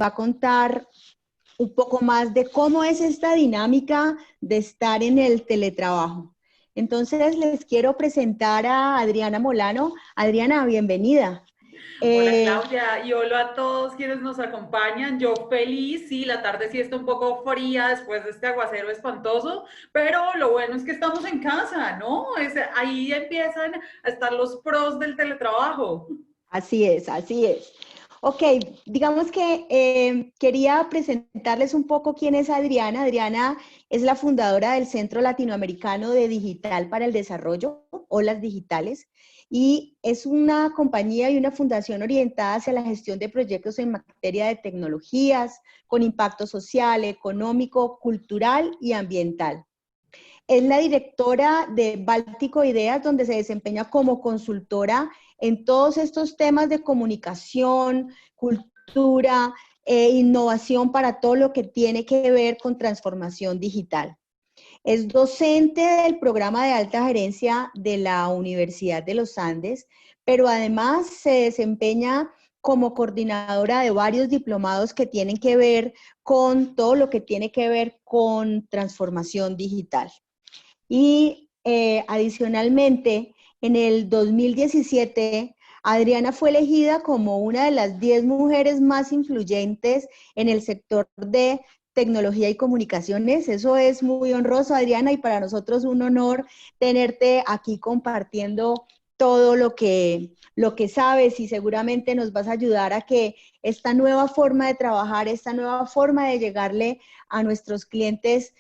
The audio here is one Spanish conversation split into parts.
va a contar un poco más de cómo es esta dinámica de estar en el teletrabajo. Entonces les quiero presentar a Adriana Molano. Adriana, bienvenida. Hola Eh, Claudia y hola a todos quienes nos acompañan. Yo feliz, sí, la tarde sí está un poco fría después de este aguacero espantoso, pero lo bueno es que estamos en casa, ¿no? Ahí empiezan a estar los pros del teletrabajo. Así es, así es. Ok, digamos que quería presentarles un poco quién es Adriana. Adriana es la fundadora del Centro Latinoamericano de Digital para el Desarrollo, Olas Digitales, y es una compañía y una fundación orientada hacia la gestión de proyectos en materia de tecnologías, con impacto social, económico, cultural y ambiental. Es la directora de Báltico Ideas, donde se desempeña como consultora en todos estos temas de comunicación, cultura, innovación para todo lo que tiene que ver con transformación digital. Es docente del programa de alta gerencia de la Universidad de los Andes, pero además se desempeña como coordinadora de varios diplomados que tienen que ver con todo lo que tiene que ver con transformación digital. Y adicionalmente, en el 2017, Adriana fue elegida como una de las 10 mujeres más influyentes en el sector de tecnología y comunicaciones. Eso es muy honroso, Adriana, y para nosotros un honor tenerte aquí compartiendo todo lo que sabes, y seguramente nos vas a ayudar a que esta nueva forma de trabajar, esta nueva forma de llegarle a nuestros clientes,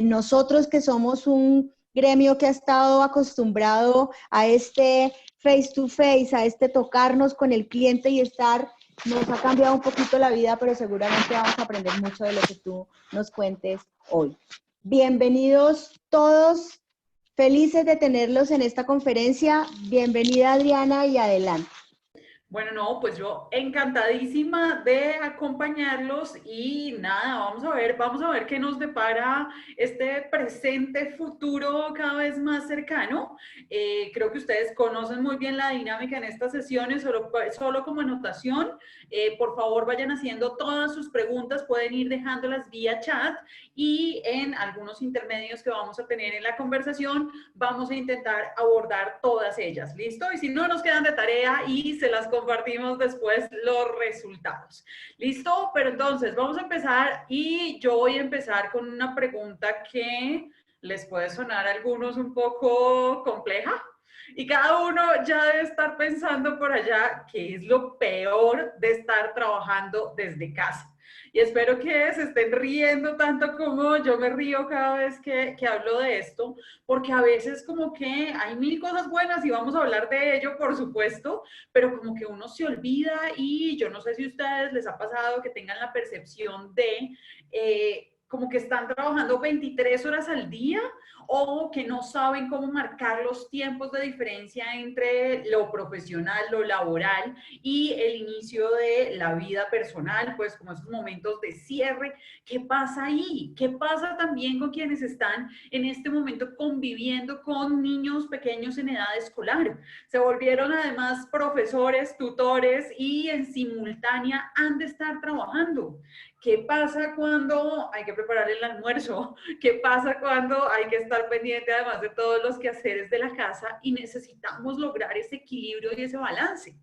nosotros que somos un gremio que ha estado acostumbrado a este face to face, a este tocarnos con el cliente y estar, nos ha cambiado un poquito la vida, pero seguramente vamos a aprender mucho de lo que tú nos cuentes hoy. Bienvenidos todos, felices de tenerlos en esta conferencia. Bienvenida Adriana y adelante. Bueno, no, pues yo encantadísima de acompañarlos y nada, vamos a ver qué nos depara este presente futuro cada vez más cercano. Creo que ustedes conocen muy bien la dinámica en estas sesiones, solo como anotación, por favor vayan haciendo todas sus preguntas, pueden ir dejándolas vía chat y en algunos intermedios que vamos a tener en la conversación vamos a intentar abordar todas ellas, ¿listo? Y si no, nos quedan de tarea y se las compartimos después los resultados. ¿Listo? Pero entonces vamos a empezar y yo voy a empezar con una pregunta que les puede sonar a algunos un poco compleja. Y cada uno ya debe estar pensando por allá qué es lo peor de estar trabajando desde casa. Y espero que se estén riendo tanto como yo me río cada vez que hablo de esto, porque a veces como que hay mil cosas buenas y vamos a hablar de ello, por supuesto, pero como que uno se olvida y yo no sé si a ustedes les ha pasado que tengan la percepción de como que están trabajando 23 horas al día o que no saben cómo marcar los tiempos de diferencia entre lo profesional, lo laboral y el inicio de la vida personal, pues como esos momentos de cierre. ¿Qué pasa ahí? ¿Qué pasa también con quienes están en este momento conviviendo con niños pequeños en edad escolar? Se volvieron además profesores, tutores y en simultánea han de estar trabajando. ¿Qué pasa cuando hay que preparar el almuerzo? ¿Qué pasa cuando hay que estar pendiente además de todos los quehaceres de la casa y necesitamos lograr ese equilibrio y ese balance?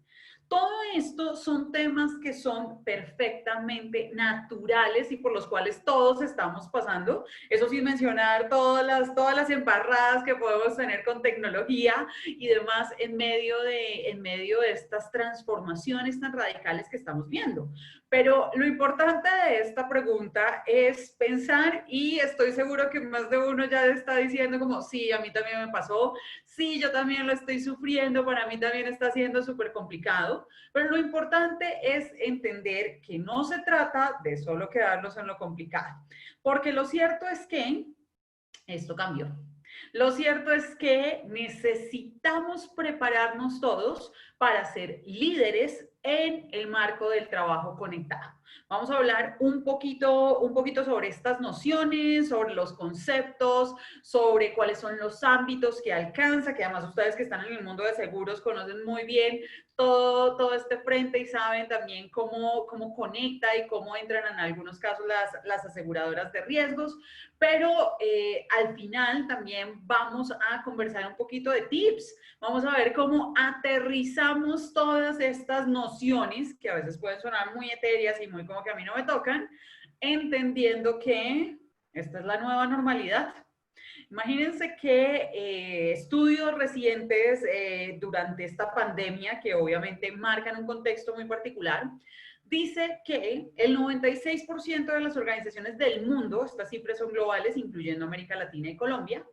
Todo esto son temas que son perfectamente naturales y por los cuales todos estamos pasando. Eso sin mencionar todas las embarradas que podemos tener con tecnología y demás en medio de estas transformaciones tan radicales que estamos viendo. Pero lo importante de esta pregunta es pensar, y estoy seguro que más de uno ya está diciendo como, sí, a mí también me pasó, sí, yo también lo estoy sufriendo, para mí también está siendo súper complicado, pero lo importante es entender que no se trata de solo quedarnos en lo complicado, porque lo cierto es que esto cambió. Lo cierto es que necesitamos prepararnos todos para ser líderes en el marco del trabajo conectado. Vamos a hablar un poquito sobre estas nociones, sobre los conceptos, sobre cuáles son los ámbitos que alcanza, que además ustedes que están en el mundo de seguros conocen muy bien todo este frente y saben también cómo conecta y cómo entran en algunos casos las aseguradoras de riesgos, pero al final también vamos a conversar un poquito de tips. Vamos a ver cómo aterrizamos todas estas nociones que a veces pueden sonar muy etéreas y muy como que a mí no me tocan, entendiendo que esta es la nueva normalidad. Imagínense que estudios recientes durante esta pandemia, que obviamente marcan un contexto muy particular, dice que el 96% de las organizaciones del mundo, estas cifras son globales, incluyendo América Latina y Colombia,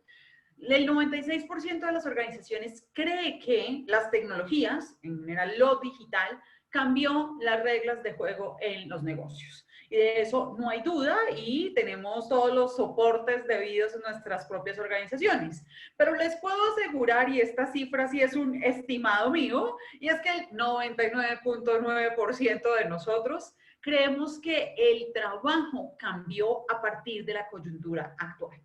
el 96% de las organizaciones cree que las tecnologías, en general lo digital, cambió las reglas de juego en los negocios. Y de eso no hay duda y tenemos todos los soportes debidos en nuestras propias organizaciones. Pero les puedo asegurar, y esta cifra sí es un estimado mío, y es que el 99.9% de nosotros creemos que el trabajo cambió a partir de la coyuntura actual.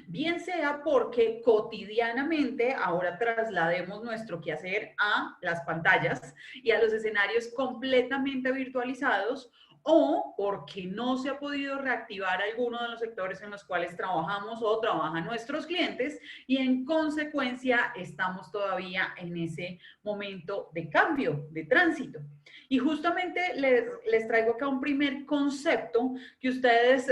Bien sea porque cotidianamente ahora traslademos nuestro quehacer a las pantallas y a los escenarios completamente virtualizados, o porque no se ha podido reactivar alguno de los sectores en los cuales trabajamos o trabajan nuestros clientes y en consecuencia estamos todavía en ese momento de cambio, de tránsito. Y justamente les traigo acá un primer concepto que ustedes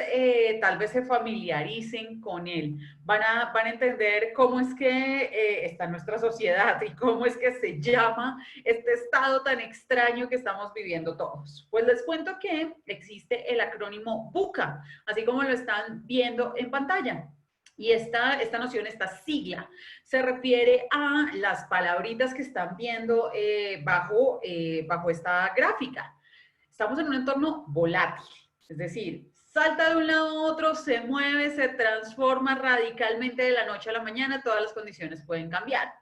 tal vez se familiaricen con él. Van a entender cómo es que está nuestra sociedad y cómo es que se llama este estado tan extraño que estamos viviendo todos. Pues les cuento que existe el acrónimo VUCA, así como lo están viendo en pantalla. Y esta noción, esta sigla, se refiere a las palabritas que están viendo bajo esta gráfica. Estamos en un entorno volátil, es decir, salta de un lado a otro, se mueve, se transforma radicalmente de la noche a la mañana, todas las condiciones pueden cambiar.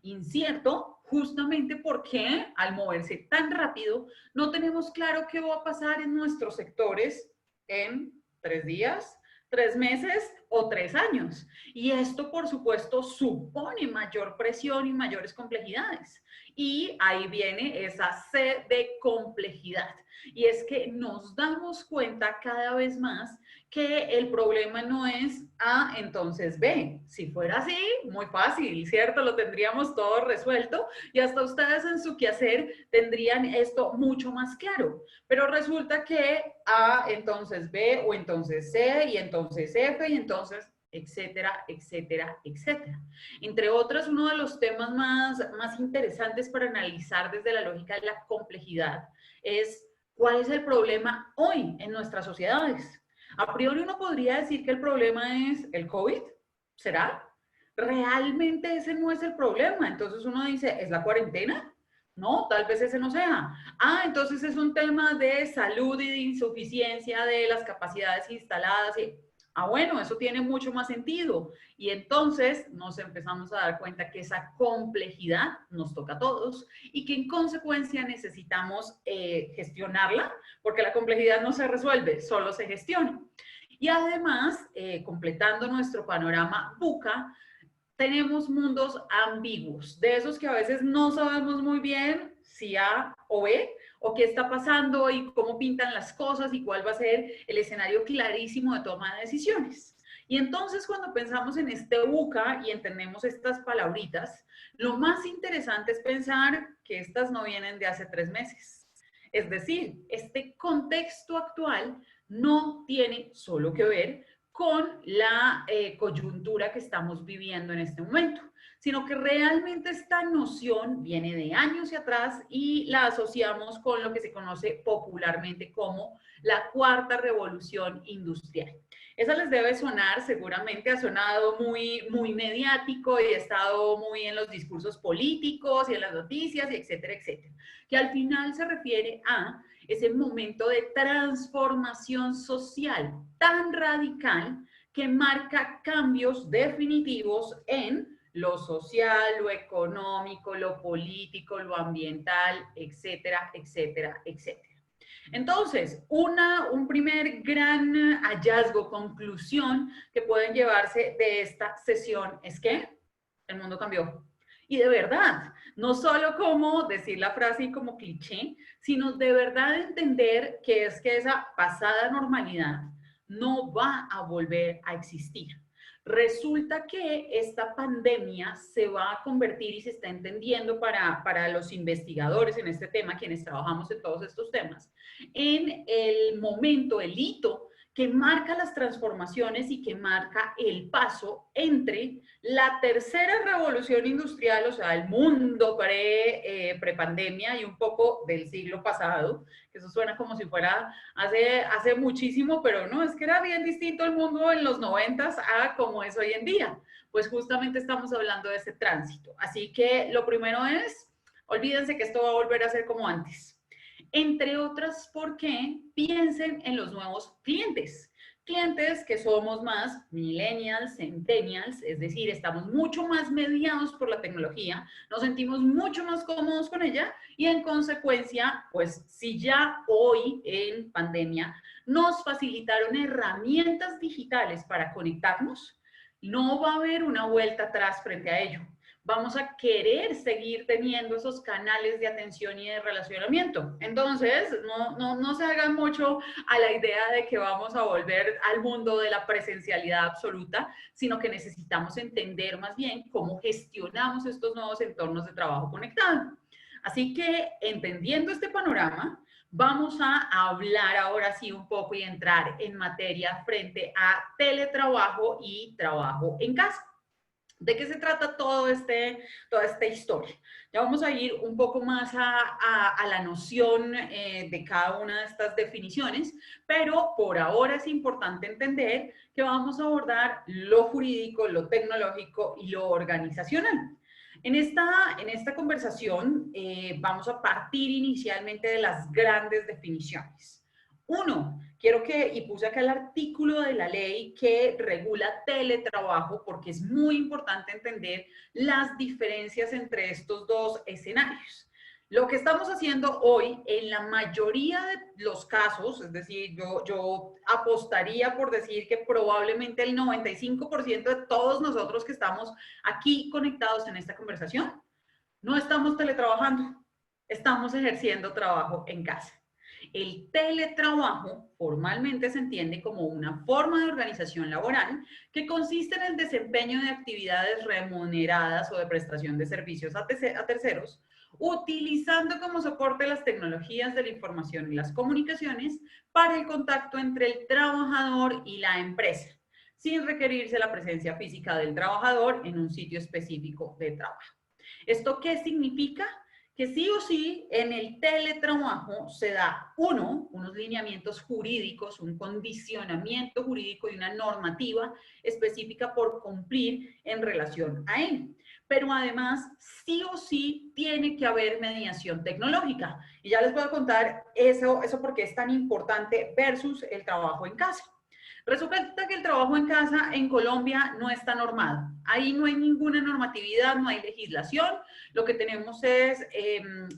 Incierto, justamente porque al moverse tan rápido, no tenemos claro qué va a pasar en nuestros sectores en 3 días, 3 meses o 3 años. Y esto, por supuesto, supone mayor presión y mayores complejidades. Y ahí viene esa C de complejidad. Y es que nos damos cuenta cada vez más que el problema no es A, entonces B. Si fuera así, muy fácil, ¿cierto? Lo tendríamos todo resuelto y hasta ustedes en su quehacer tendrían esto mucho más claro. Pero resulta que A, entonces B, o entonces C, y entonces F, y entonces etcétera, etcétera, etcétera. Entre otros, uno de los temas más interesantes para analizar desde la lógica de la complejidad es cuál es el problema hoy en nuestras sociedades. A priori uno podría decir que el problema es el COVID, ¿será? Realmente ese no es el problema. Entonces uno dice, ¿es la cuarentena? No, tal vez ese no sea. Ah, entonces es un tema de salud y de insuficiencia de las capacidades instaladas. Bueno, eso tiene mucho más sentido. Y entonces nos empezamos a dar cuenta que esa complejidad nos toca a todos y que en consecuencia necesitamos gestionarla, porque la complejidad no se resuelve, solo se gestiona. Y además, completando nuestro panorama VUCA, tenemos mundos ambiguos, de esos que a veces no sabemos muy bien si A o B, o qué está pasando y cómo pintan las cosas y cuál va a ser el escenario clarísimo de toma de decisiones. Y entonces cuando pensamos en este VUCA y entendemos estas palabritas, lo más interesante es pensar que estas no vienen de hace 3 meses. Es decir, este contexto actual no tiene solo que ver con la coyuntura que estamos viviendo en este momento, sino que realmente esta noción viene de años y atrás y la asociamos con lo que se conoce popularmente como la cuarta revolución industrial. Esa les debe sonar, seguramente ha sonado muy mediático y ha estado muy en los discursos políticos y en las noticias, y etcétera, etcétera, que al final se refiere a ese momento de transformación social tan radical que marca cambios definitivos en lo social, lo económico, lo político, lo ambiental, etcétera, etcétera, etcétera. Entonces, un primer gran hallazgo, conclusión que pueden llevarse de esta sesión es que el mundo cambió. Y de verdad, no solo como decir la frase y como cliché, sino de verdad entender que es que esa pasada normalidad no va a volver a existir. Resulta que esta pandemia se va a convertir y se está entendiendo para los investigadores en este tema, quienes trabajamos en todos estos temas, en el momento, el hito que marca las transformaciones y que marca el paso entre la tercera revolución industrial, o sea, el mundo pre-pandemia y un poco del siglo pasado, que eso suena como si fuera hace muchísimo, pero no, es que era bien distinto el mundo en los 90 a como es hoy en día. Pues justamente estamos hablando de ese tránsito. Así que lo primero es, olvídense que esto va a volver a ser como antes. Entre otras, porque piensen en los nuevos clientes. Clientes que somos más millennials, centennials, es decir, estamos mucho más mediados por la tecnología, nos sentimos mucho más cómodos con ella y en consecuencia, pues si ya hoy en pandemia nos facilitaron herramientas digitales para conectarnos, no va a haber una vuelta atrás frente a ello. Vamos a querer seguir teniendo esos canales de atención y de relacionamiento. Entonces, no se hagan mucho a la idea de que vamos a volver al mundo de la presencialidad absoluta, sino que necesitamos entender más bien cómo gestionamos estos nuevos entornos de trabajo conectado. Así que, entendiendo este panorama, vamos a hablar ahora sí un poco y entrar en materia frente a teletrabajo y trabajo en casa. ¿De qué se trata toda esta historia? Ya vamos a ir un poco más a la noción de cada una de estas definiciones, pero por ahora es importante entender que vamos a abordar lo jurídico, lo tecnológico y lo organizacional. En esta conversación vamos a partir inicialmente de las grandes definiciones. Uno, y puse acá el artículo de la ley que regula teletrabajo porque es muy importante entender las diferencias entre estos dos escenarios. Lo que estamos haciendo hoy, en la mayoría de los casos, es decir, yo apostaría por decir que probablemente el 95% de todos nosotros que estamos aquí conectados en esta conversación, no estamos teletrabajando, estamos ejerciendo trabajo en casa. El teletrabajo formalmente se entiende como una forma de organización laboral que consiste en el desempeño de actividades remuneradas o de prestación de servicios a terceros, utilizando como soporte las tecnologías de la información y las comunicaciones para el contacto entre el trabajador y la empresa, sin requerirse la presencia física del trabajador en un sitio específico de trabajo. ¿Esto qué significa? Que sí o sí en el teletrabajo se da unos lineamientos jurídicos, un condicionamiento jurídico y una normativa específica por cumplir en relación a él. Pero además, sí o sí tiene que haber mediación tecnológica. Y ya les voy a contar eso porque es tan importante versus el trabajo en casa. Resulta que el trabajo en casa en Colombia no está normado. Ahí no hay ninguna normatividad, no hay legislación. Lo que tenemos es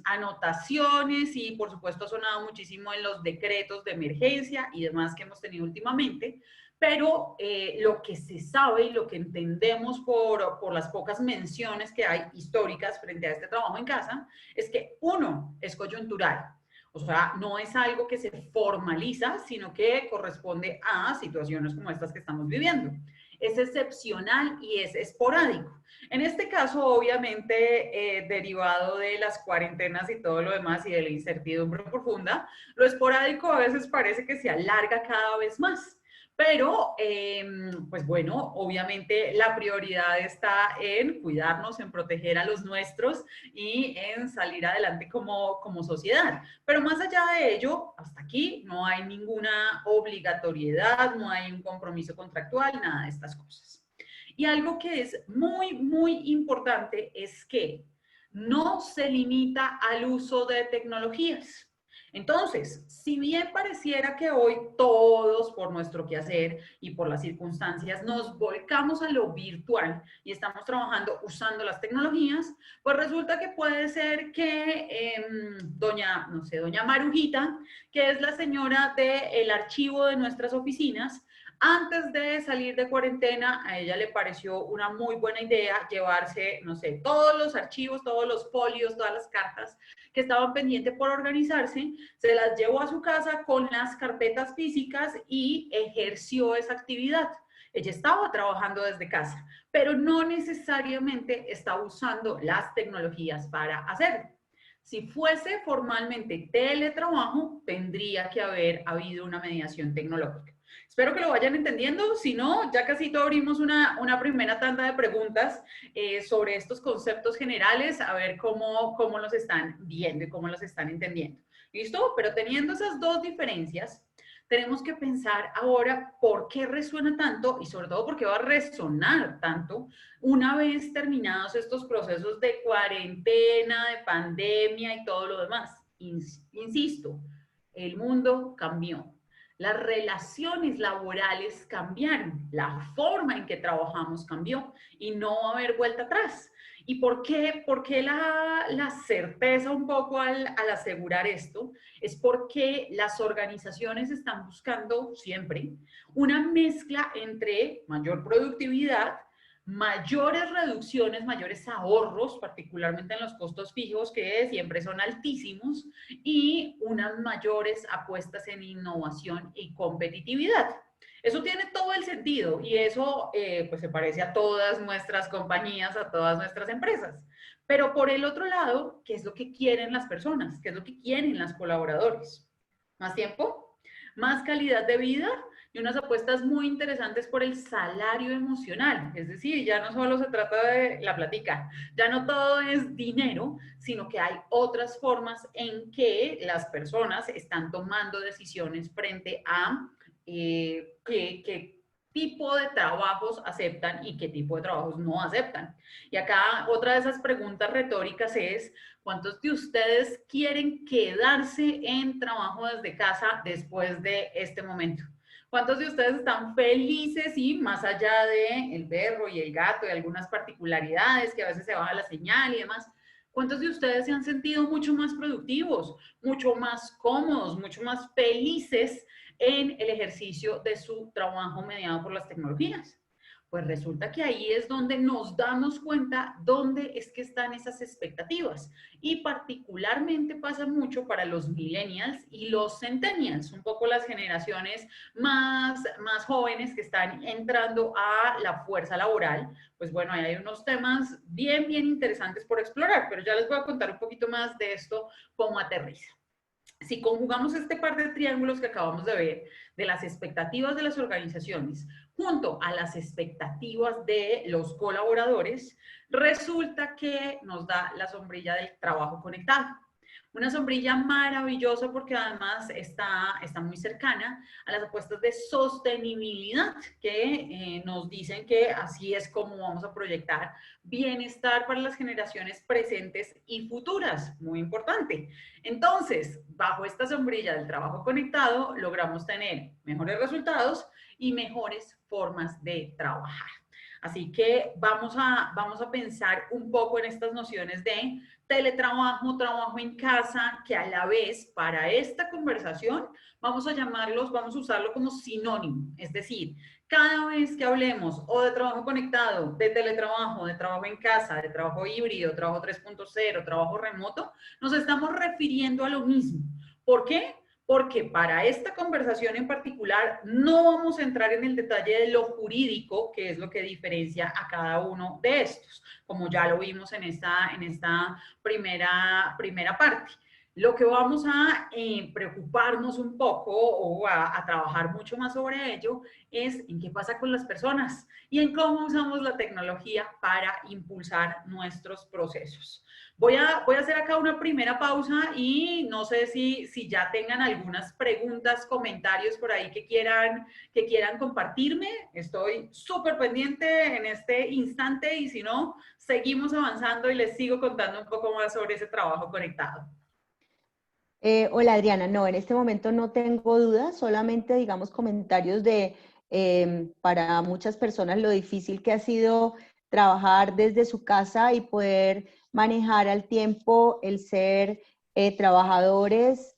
anotaciones y por supuesto ha sonado muchísimo en los decretos de emergencia y demás que hemos tenido últimamente. Pero lo que se sabe y lo que entendemos por las pocas menciones que hay históricas frente a este trabajo en casa es que uno es coyuntural. O sea, no es algo que se formaliza, sino que corresponde a situaciones como estas que estamos viviendo. Es excepcional y es esporádico. En este caso, obviamente, derivado de las cuarentenas y todo lo demás y de la incertidumbre profunda, lo esporádico a veces parece que se alarga cada vez más. Pero, pues bueno, obviamente la prioridad está en cuidarnos, en proteger a los nuestros y en salir adelante como sociedad. Pero más allá de ello, hasta aquí no hay ninguna obligatoriedad, no hay un compromiso contractual, nada de estas cosas. Y algo que es muy, muy importante es que no se limita al uso de tecnologías. Entonces, si bien pareciera que hoy todos por nuestro quehacer y por las circunstancias nos volcamos a lo virtual y estamos trabajando usando las tecnologías, pues resulta que puede ser que doña, no sé, doña Marujita, que es la señora del archivo de nuestras oficinas, antes de salir de cuarentena, a ella le pareció una muy buena idea llevarse, no sé, todos los archivos, todos los folios, todas las cartas que estaban pendientes por organizarse, se las llevó a su casa con las carpetas físicas y ejerció esa actividad. Ella estaba trabajando desde casa, pero no necesariamente estaba usando las tecnologías para hacerlo. Si fuese formalmente teletrabajo, tendría que haber habido una mediación tecnológica. Espero que lo vayan entendiendo. Si no, ya casi abrimos una primera tanda de preguntas sobre estos conceptos generales, a ver cómo los están viendo y cómo los están entendiendo. ¿Listo? Pero teniendo esas dos diferencias, tenemos que pensar ahora por qué resuena tanto y sobre todo por qué va a resonar tanto una vez terminados estos procesos de cuarentena, de pandemia y todo lo demás. Insisto, el mundo cambió. Las relaciones laborales cambiaron, la forma en que trabajamos cambió y no va a haber vuelta atrás. ¿Y por qué? Porque la certeza un poco al asegurar esto es porque las organizaciones están buscando siempre una mezcla entre mayor productividad, mayores reducciones, mayores ahorros, particularmente en los costos fijos que siempre son altísimos, y unas mayores apuestas en innovación y competitividad. Eso tiene todo el sentido y eso pues se parece a todas nuestras compañías, a todas nuestras empresas. Pero por el otro lado, ¿qué es lo que quieren las personas? ¿Qué es lo que quieren los colaboradores? ¿Más tiempo? ¿Más calidad de vida? Y unas apuestas muy interesantes por el salario emocional. Es decir, ya no solo se trata de la platica, ya no todo es dinero, sino que hay otras formas en que las personas están tomando decisiones frente a qué tipo de trabajos aceptan y qué tipo de trabajos no aceptan. Y acá otra de esas preguntas retóricas es, ¿cuántos de ustedes quieren quedarse en trabajo desde casa después de este momento? ¿Cuántos de ustedes están felices y más allá de el perro y el gato y algunas particularidades que a veces se baja la señal y demás? ¿Cuántos de ustedes se han sentido mucho más productivos, mucho más cómodos, mucho más felices en el ejercicio de su trabajo mediado por las tecnologías? Pues resulta que ahí es donde nos damos cuenta dónde es que están esas expectativas. Y particularmente pasa mucho para los millennials y los centennials, un poco las generaciones más jóvenes que están entrando a la fuerza laboral. Pues bueno, ahí hay unos temas bien interesantes por explorar, pero ya les voy a contar un poquito más de esto, cómo aterriza. Si conjugamos este par de triángulos que acabamos de ver, de las expectativas de las organizaciones junto a las expectativas de los colaboradores, resulta que nos da la sombrilla del trabajo conectado. Una sombrilla maravillosa porque además está muy cercana a las apuestas de sostenibilidad que nos dicen que así es como vamos a proyectar bienestar para las generaciones presentes y futuras. Muy importante. Entonces, bajo esta sombrilla del trabajo conectado, logramos tener mejores resultados y mejores formas de trabajar. Así que vamos a pensar un poco en estas nociones de teletrabajo, trabajo en casa, que a la vez para esta conversación vamos a usarlo como sinónimo. Es decir, cada vez que hablemos o de trabajo conectado, de teletrabajo, de trabajo en casa, de trabajo híbrido, trabajo 3.0, trabajo remoto, nos estamos refiriendo a lo mismo. ¿Por qué? Porque para esta conversación en particular no vamos a entrar en el detalle de lo jurídico, que es lo que diferencia a cada uno de estos, como ya lo vimos en esta primera parte. Lo que vamos a preocuparnos un poco o a trabajar mucho más sobre ello es en qué pasa con las personas y en cómo usamos la tecnología para impulsar nuestros procesos. Voy a hacer acá una primera pausa y no sé si ya tengan algunas preguntas, comentarios por ahí que quieran compartirme. Estoy súper pendiente en este instante y si no, seguimos avanzando y les sigo contando un poco más sobre ese trabajo conectado. Hola Adriana, no, en este momento no tengo dudas, solamente digamos comentarios de para muchas personas lo difícil que ha sido trabajar desde su casa y poder manejar al tiempo el ser trabajadores,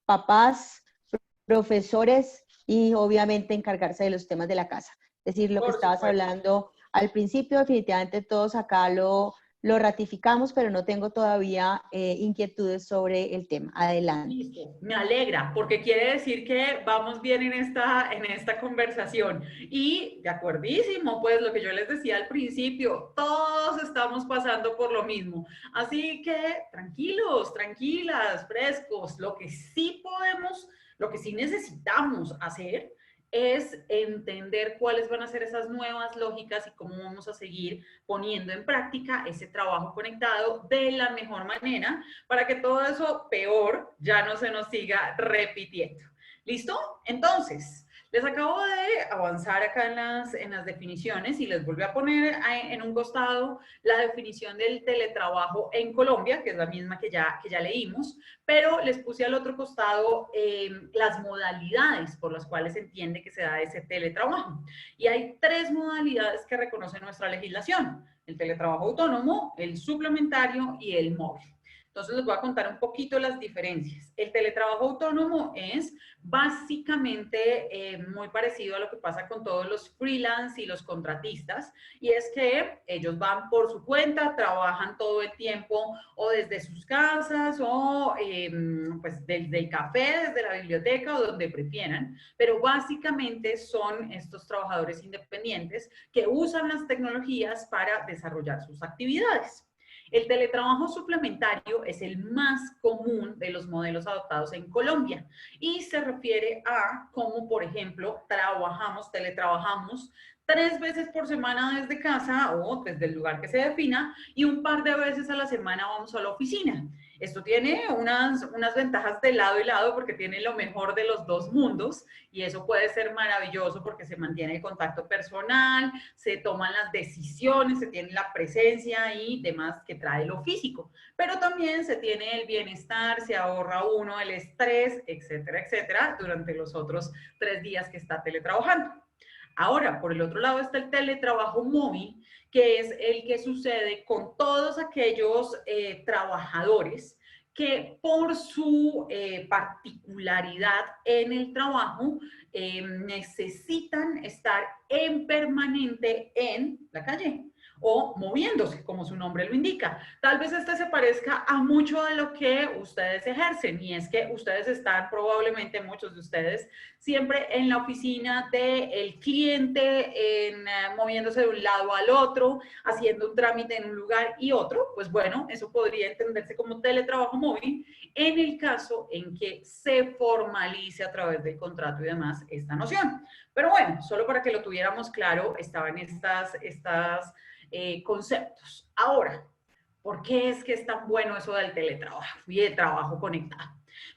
papás, profesores y obviamente encargarse de los temas de la casa. Es decir, lo que Por estabas supuesto. hablando al principio, definitivamente todos acá lo ratificamos, pero no tengo todavía inquietudes sobre el tema. Adelante. Listo, me alegra, porque quiere decir que vamos bien en esta conversación. Y de acuerdísimo, pues lo que yo les decía al principio, todos estamos pasando por lo mismo. Así que tranquilos, tranquilas, frescos, lo que sí podemos, lo que sí necesitamos hacer es entender cuáles van a ser esas nuevas lógicas y cómo vamos a seguir poniendo en práctica ese trabajo conectado de la mejor manera para que todo eso peor ya no se nos siga repitiendo. ¿Listo? Entonces, les acabo de avanzar acá en las definiciones y les volví a poner en un costado la definición del teletrabajo en Colombia, que es la misma que ya leímos, pero les puse al otro costado las modalidades por las cuales se entiende que se da ese teletrabajo. Y hay tres modalidades que reconoce nuestra legislación: el teletrabajo autónomo, el suplementario y el móvil. Entonces les voy a contar un poquito las diferencias. El teletrabajo autónomo es básicamente muy parecido a lo que pasa con todos los freelance y los contratistas, y es que ellos van por su cuenta, trabajan todo el tiempo o desde sus casas o pues desde el café, desde la biblioteca o donde prefieran, pero básicamente son estos trabajadores independientes que usan las tecnologías para desarrollar sus actividades. El teletrabajo suplementario es el más común de los modelos adoptados en Colombia y se refiere a cómo, por ejemplo, teletrabajamos 3 veces por semana desde casa o desde el lugar que se defina y un par de veces a la semana vamos a la oficina. Esto tiene unas ventajas de lado y lado porque tiene lo mejor de los dos mundos y eso puede ser maravilloso porque se mantiene el contacto personal, se toman las decisiones, se tiene la presencia y demás que trae lo físico, pero también se tiene el bienestar, se ahorra uno el estrés, etcétera, etcétera, durante los otros 3 días que está teletrabajando. Ahora, por el otro lado está el teletrabajo móvil, que es el que sucede con todos aquellos trabajadores que por su particularidad en el trabajo necesitan estar en permanente en la calle o moviéndose, como su nombre lo indica. Tal vez este se parezca a mucho de lo que ustedes ejercen, y es que ustedes están, probablemente muchos de ustedes, siempre en la oficina del cliente, moviéndose de un lado al otro, haciendo un trámite en un lugar y otro. Pues bueno, eso podría entenderse como teletrabajo móvil en el caso en que se formalice a través del contrato y demás esta noción. Pero bueno, solo para que lo tuviéramos claro, estaban estas conceptos. Ahora, ¿por qué es que es tan bueno eso del teletrabajo y del trabajo conectado?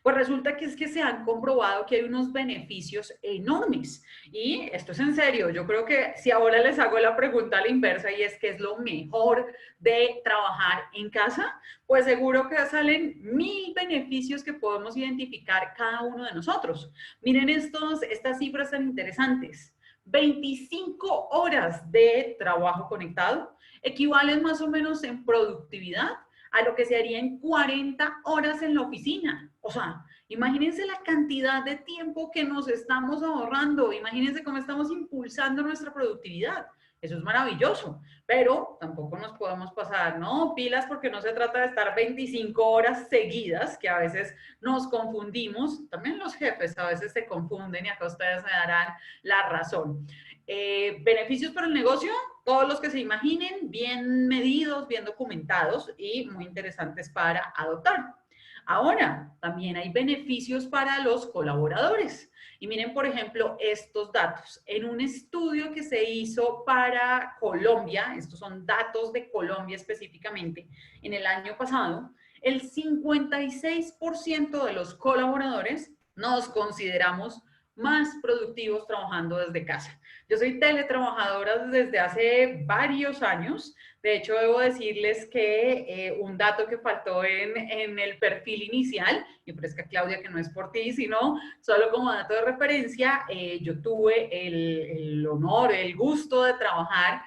Pues resulta que es que se han comprobado que hay unos beneficios enormes. Y esto es en serio. Yo creo que si ahora les hago la pregunta a la inversa y es qué es lo mejor de trabajar en casa, pues seguro que salen 1000 beneficios que podemos identificar cada uno de nosotros. Miren estas cifras tan interesantes. 25 horas de trabajo conectado equivalen más o menos en productividad a lo que se haría en 40 horas en la oficina. O sea, imagínense la cantidad de tiempo que nos estamos ahorrando, imagínense cómo estamos impulsando nuestra productividad. Eso es maravilloso, pero tampoco nos podemos pasar, ¿no? Pilas, porque no se trata de estar 25 horas seguidas, que a veces nos confundimos. También los jefes a veces se confunden y acá ustedes me darán la razón. Beneficios para el negocio, todos los que se imaginen, bien medidos, bien documentados y muy interesantes para adoptar. Ahora, también hay beneficios para los colaboradores. Y miren, por ejemplo, estos datos. En un estudio que se hizo para Colombia, estos son datos de Colombia específicamente, en el año pasado, el 56% de los colaboradores nos consideramos más productivos trabajando desde casa. Yo soy teletrabajadora desde hace varios años. De hecho, debo decirles que un dato que faltó en el perfil inicial, y ofrezca Claudia que no es por ti, sino solo como dato de referencia, yo tuve el honor, el gusto de trabajar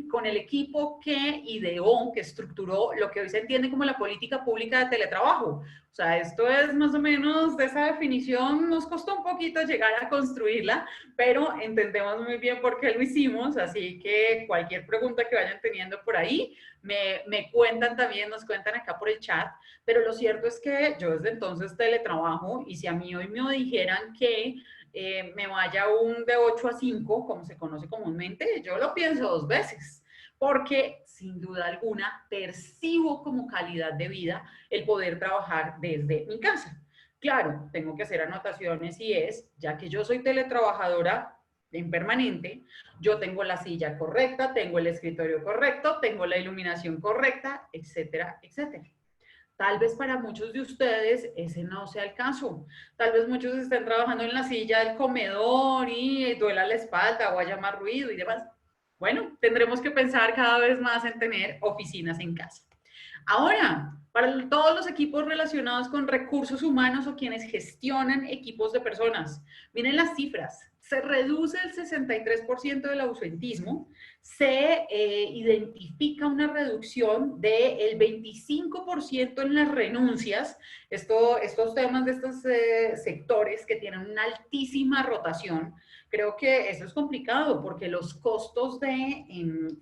con el equipo que ideó, que estructuró lo que hoy se entiende como la política pública de teletrabajo. O sea, esto es más o menos de esa definición, nos costó un poquito llegar a construirla, pero entendemos muy bien por qué lo hicimos, así que cualquier pregunta que vayan teniendo por ahí, me cuentan también, nos cuentan acá por el chat, pero lo cierto es que yo desde entonces teletrabajo y si a mí hoy me dijeran que me vaya un de 8 a 5, como se conoce comúnmente, yo lo pienso dos veces, porque sin duda alguna percibo como calidad de vida el poder trabajar desde mi casa. Claro, tengo que hacer anotaciones y es, ya que yo soy teletrabajadora en permanente, yo tengo la silla correcta, tengo el escritorio correcto, tengo la iluminación correcta, etcétera, etcétera. Tal vez para muchos de ustedes ese no sea el caso. Tal vez muchos estén trabajando en la silla del comedor y duela la espalda o haya más ruido y demás. Bueno, tendremos que pensar cada vez más en tener oficinas en casa. Ahora, para todos los equipos relacionados con recursos humanos o quienes gestionan equipos de personas, miren las cifras. Se reduce el 63% del ausentismo, se identifica una reducción del 25% en las renuncias. Estos temas de estos sectores que tienen una altísima rotación, creo que eso es complicado porque los costos de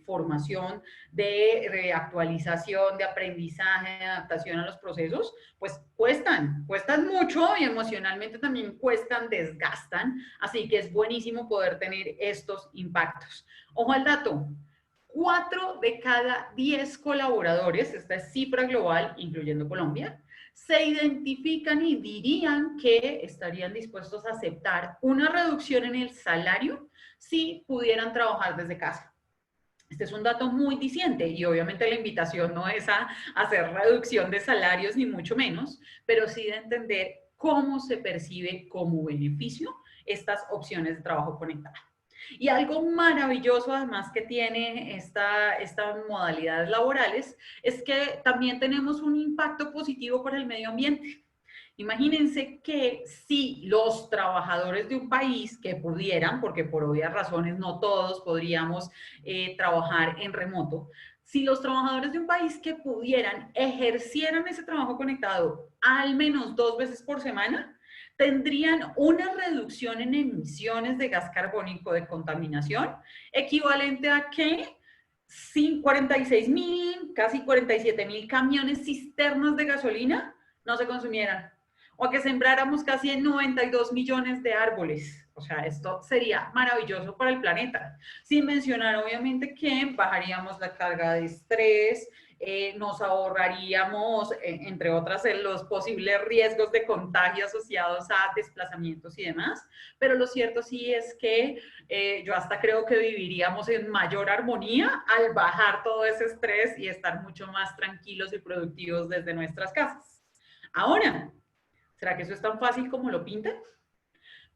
formación, de actualización, de aprendizaje, de adaptación a los procesos, pues cuestan mucho y emocionalmente también cuestan, desgastan, así que es buenísimo poder tener estos impactos. Ojo al dato, 4 de cada 10 colaboradores, esta es cifra global, incluyendo Colombia, se identifican y dirían que estarían dispuestos a aceptar una reducción en el salario si pudieran trabajar desde casa. Este es un dato muy diciente y obviamente la invitación no es a hacer reducción de salarios ni mucho menos, pero sí de entender cómo se percibe como beneficio estas opciones de trabajo conectado. Y algo maravilloso además que tiene estas modalidades laborales es que también tenemos un impacto positivo para el medio ambiente. Imagínense que si los trabajadores de un país que pudieran, porque por obvias razones no todos podríamos trabajar en remoto, si los trabajadores de un país que pudieran ejercieran ese trabajo conectado al menos 2 veces por semana, tendrían una reducción en emisiones de gas carbónico de contaminación equivalente a que 46.000, casi 47.000 camiones cisternas de gasolina no se consumieran, o a que sembráramos casi 92 millones de árboles. O sea, esto sería maravilloso para el planeta. Sin mencionar, obviamente, que bajaríamos la carga de estrés, nos ahorraríamos, entre otras, los posibles riesgos de contagio asociados a desplazamientos y demás. Pero lo cierto sí es que yo hasta creo que viviríamos en mayor armonía al bajar todo ese estrés y estar mucho más tranquilos y productivos desde nuestras casas. Ahora, ¿será que eso es tan fácil como lo pintan?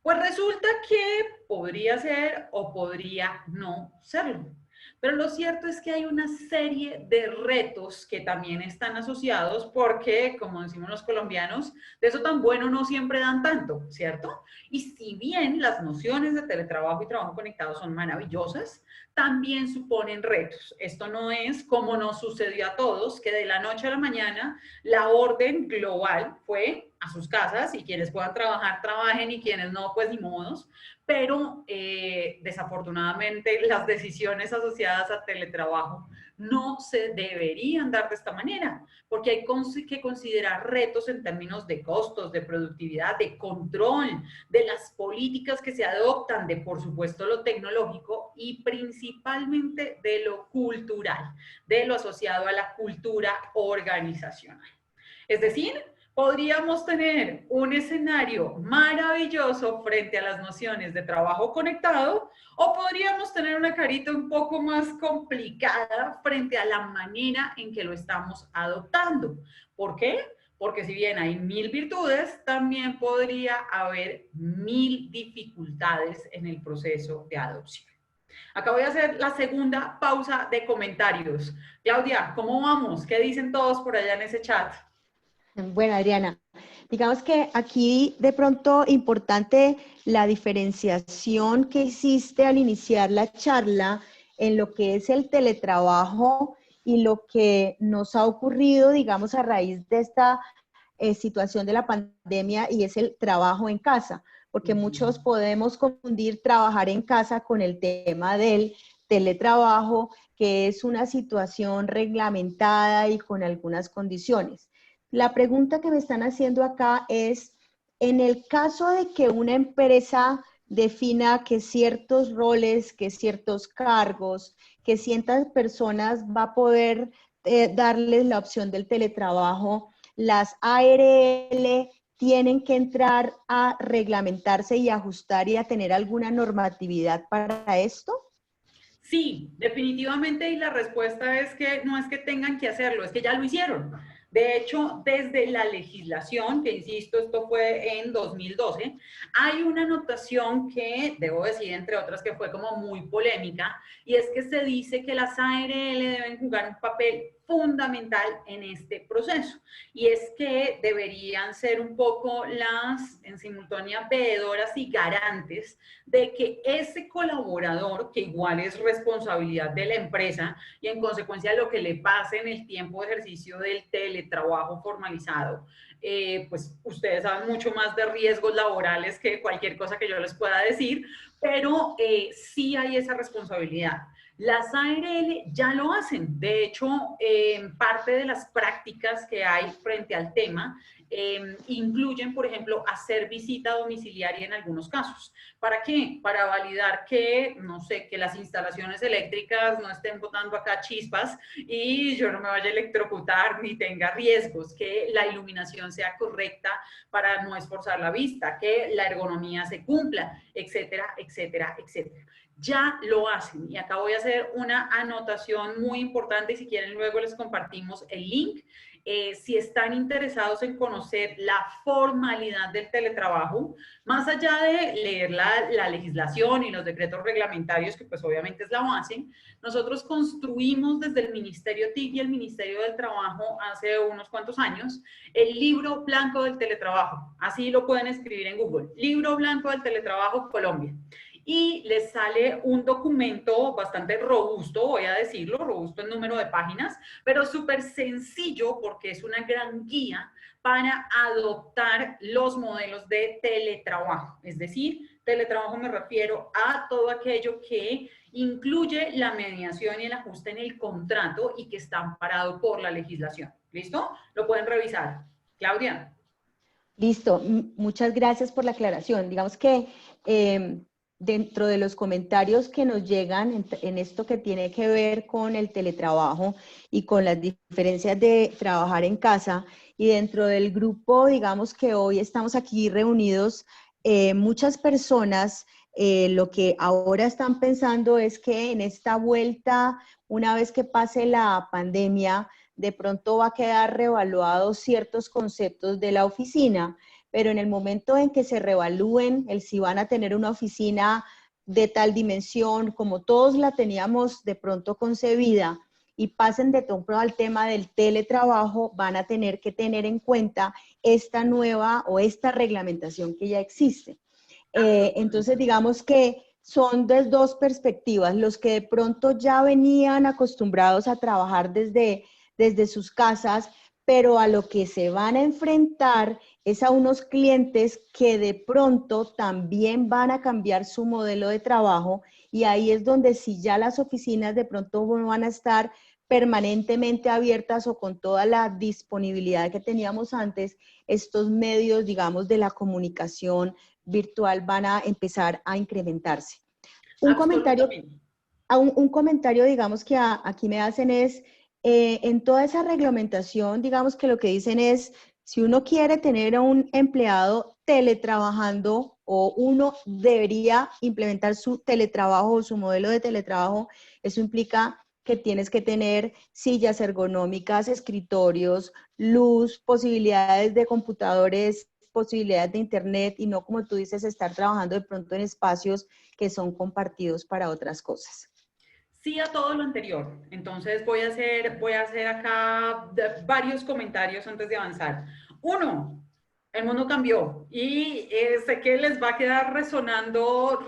Pues resulta que podría ser o podría no serlo. Pero lo cierto es que hay una serie de retos que también están asociados porque, como decimos los colombianos, de eso tan bueno no siempre dan tanto, ¿cierto? Y si bien las nociones de teletrabajo y trabajo conectado son maravillosas, también suponen retos. Esto no es como nos sucedió a todos, que de la noche a la mañana la orden global fue a sus casas y quienes puedan trabajar, trabajen y quienes no, pues ni modos. Pero desafortunadamente las decisiones asociadas a teletrabajo no se deberían dar de esta manera, porque hay que considerar retos en términos de costos, de productividad, de control, de las políticas que se adoptan, de por supuesto lo tecnológico y principalmente de lo cultural, de lo asociado a la cultura organizacional. Es decir, podríamos tener un escenario maravilloso frente a las nociones de trabajo conectado o podríamos tener una carita un poco más complicada frente a la manera en que lo estamos adoptando. ¿Por qué? porque si bien hay 1000 virtudes, también podría haber 1000 dificultades en el proceso de adopción. Acá voy a hacer la segunda pausa de comentarios. Claudia, ¿cómo vamos? ¿Qué dicen todos por allá en ese chat? Bueno, Adriana, digamos que aquí de pronto importante la diferenciación que hiciste al iniciar la charla en lo que es el teletrabajo y lo que nos ha ocurrido, digamos, a raíz de esta situación de la pandemia y es el trabajo en casa, porque muchos podemos confundir trabajar en casa con el tema del teletrabajo, que es una situación reglamentada y con algunas condiciones. La pregunta que me están haciendo acá es, en el caso de que una empresa defina que ciertos roles, que ciertos cargos, que ciertas personas va a poder darles la opción del teletrabajo, las ARL tienen que entrar a reglamentarse y ajustar y a tener alguna normatividad para esto. Sí, definitivamente, y la respuesta es que no es que tengan que hacerlo, es que ya lo hicieron. De hecho, desde la legislación, que insisto, esto fue en 2012, hay una anotación que, debo decir, entre otras, que fue como muy polémica, y es que se dice que las ARL deben jugar un papel fundamental en este proceso, y es que deberían ser un poco las, en simultánea, veedoras y garantes de que ese colaborador, que igual es responsabilidad de la empresa y en consecuencia lo que le pase en el tiempo de ejercicio del teletrabajo formalizado, pues ustedes saben mucho más de riesgos laborales que cualquier cosa que yo les pueda decir, pero sí hay esa responsabilidad. Las ARL ya lo hacen. De hecho, parte de las prácticas que hay frente al tema incluyen, por ejemplo, hacer visita domiciliaria en algunos casos. ¿Para qué? Para validar que, no sé, que las instalaciones eléctricas no estén botando acá chispas y yo no me vaya a electrocutar ni tenga riesgos, que la iluminación sea correcta para no esforzar la vista, que la ergonomía se cumpla, etcétera, etcétera, etcétera. Ya lo hacen y acá voy a hacer una anotación muy importante y si quieren luego les compartimos el link. Si están interesados en conocer la formalidad del teletrabajo, más allá de leer la legislación y los decretos reglamentarios, que pues obviamente es la base, nosotros construimos desde el Ministerio TIC y el Ministerio del Trabajo hace unos cuantos años el libro blanco del teletrabajo. Así lo pueden escribir en Google. Libro blanco del teletrabajo Colombia. Y les sale un documento bastante robusto, voy a decirlo, robusto en número de páginas, pero súper sencillo porque es una gran guía para adoptar los modelos de teletrabajo. Es decir, teletrabajo me refiero a todo aquello que incluye la mediación y el ajuste en el contrato y que está amparado por la legislación. ¿Listo? Lo pueden revisar. Claudia. Listo, muchas gracias por la aclaración. Digamos que dentro de los comentarios que nos llegan en esto que tiene que ver con el teletrabajo y con las diferencias de trabajar en casa, y dentro del grupo, digamos que hoy estamos aquí reunidos, muchas personas lo que ahora están pensando es que en esta vuelta, una vez que pase la pandemia, de pronto va a quedar reevaluados ciertos conceptos de la oficina, pero en el momento en que se reevalúen el si van a tener una oficina de tal dimensión como todos la teníamos de pronto concebida y pasen de pronto al tema del teletrabajo, van a tener que tener en cuenta esta nueva o esta reglamentación que ya existe. Entonces, digamos que son de dos perspectivas, los que de pronto ya venían acostumbrados a trabajar desde sus casas, pero a lo que se van a enfrentar es a unos clientes que de pronto también van a cambiar su modelo de trabajo y ahí es donde si ya las oficinas de pronto van a estar permanentemente abiertas o con toda la disponibilidad que teníamos antes, estos medios, digamos, de la comunicación virtual van a empezar a incrementarse. Un comentario, Absolutamente. un comentario, digamos, que aquí me hacen es, en toda esa reglamentación, digamos que lo que dicen es, si uno quiere tener a un empleado teletrabajando o uno debería implementar su teletrabajo o su modelo de teletrabajo, eso implica que tienes que tener sillas ergonómicas, escritorios, luz, posibilidades de computadores, posibilidades de internet y no, como tú dices, estar trabajando de pronto en espacios que son compartidos para otras cosas. Sí a todo lo anterior. Entonces voy a hacer acá varios comentarios antes de avanzar. Uno, el mundo cambió y sé que les va a quedar resonando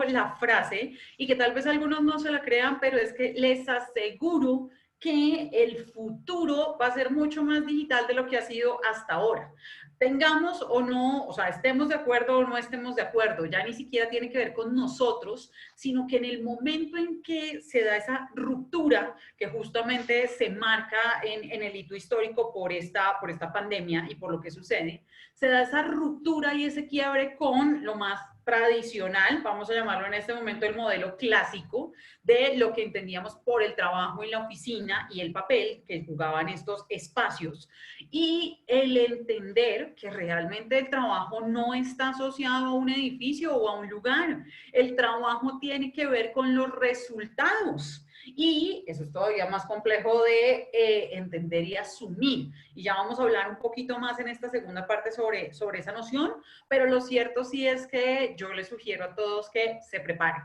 la frase y que tal vez algunos no se la crean, pero es que les aseguro que el futuro va a ser mucho más digital de lo que ha sido hasta ahora. Tengamos o no, o sea, estemos de acuerdo o no estemos de acuerdo, ya ni siquiera tiene que ver con nosotros, sino que en el momento en que se da esa ruptura, que justamente se marca en el hito histórico por esta pandemia y por lo que sucede, se da esa ruptura y ese quiebre con lo más tradicional, vamos a llamarlo en este momento el modelo clásico, de lo que entendíamos por el trabajo en la oficina y el papel que jugaban estos espacios. Y el entender que realmente el trabajo no está asociado a un edificio o a un lugar. El trabajo tiene que ver con los resultados. Y eso es todavía más complejo de entender y asumir. Y ya vamos a hablar un poquito más en esta segunda parte sobre esa noción, pero lo cierto sí es que yo les sugiero a todos que se preparen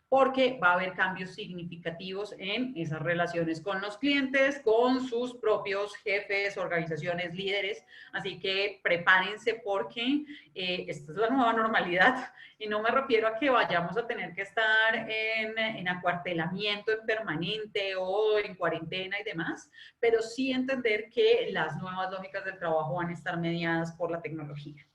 porque va a haber cambios significativos en esas relaciones con los clientes, con sus propios jefes, organizaciones, líderes. Así que prepárense porque esta es la nueva normalidad y no me refiero a que vayamos a tener que estar en acuartelamiento en permanente o en cuarentena y demás, pero sí entender que las nuevas lógicas del trabajo van a estar mediadas por la tecnología.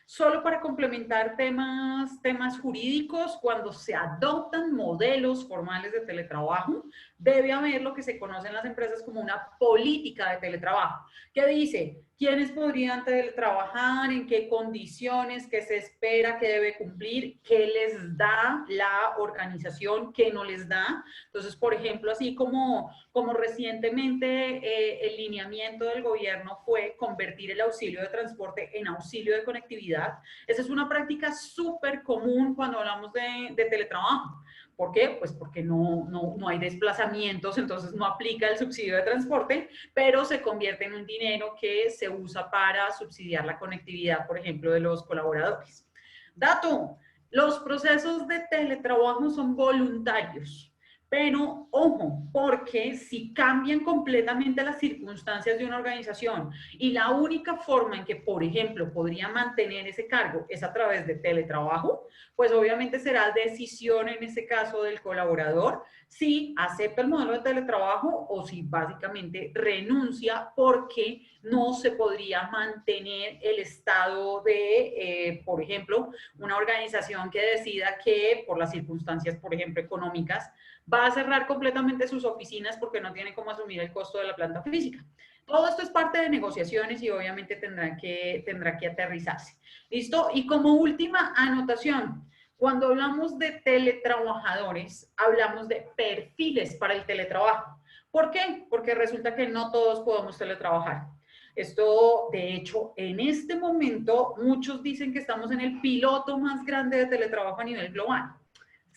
Solo para complementar temas jurídicos, cuando se adoptan modelos formales de teletrabajo, debe haber lo que se conoce en las empresas como una política de teletrabajo, que dice quiénes podrían teletrabajar, en qué condiciones, qué se espera, qué debe cumplir, qué les da la organización, qué no les da. Entonces, por ejemplo, así como recientemente el lineamiento del gobierno fue convertir el auxilio de transporte en auxilio de conectividad. Esa es una práctica súper común cuando hablamos de teletrabajo. ¿Por qué? Pues porque no hay desplazamientos, entonces no aplica el subsidio de transporte, pero se convierte en un dinero que se usa para subsidiar la conectividad, por ejemplo, de los colaboradores. Dato, los procesos de teletrabajo son voluntarios. Pero ojo, porque si cambian completamente las circunstancias de una organización y la única forma en que, por ejemplo, podría mantener ese cargo es a través de teletrabajo, pues obviamente será decisión en ese caso del colaborador si acepta el modelo de teletrabajo o si básicamente renuncia porque no se podría mantener el estado de, por ejemplo, una organización que decida que por las circunstancias, por ejemplo, económicas, va a cerrar completamente sus oficinas porque no tiene cómo asumir el costo de la planta física. Todo esto es parte de negociaciones y obviamente tendrá que aterrizarse. ¿Listo? Y como última anotación, cuando hablamos de teletrabajadores, hablamos de perfiles para el teletrabajo. ¿Por qué? Porque resulta que no todos podemos teletrabajar. Esto, de hecho, en este momento, muchos dicen que estamos en el piloto más grande de teletrabajo a nivel global.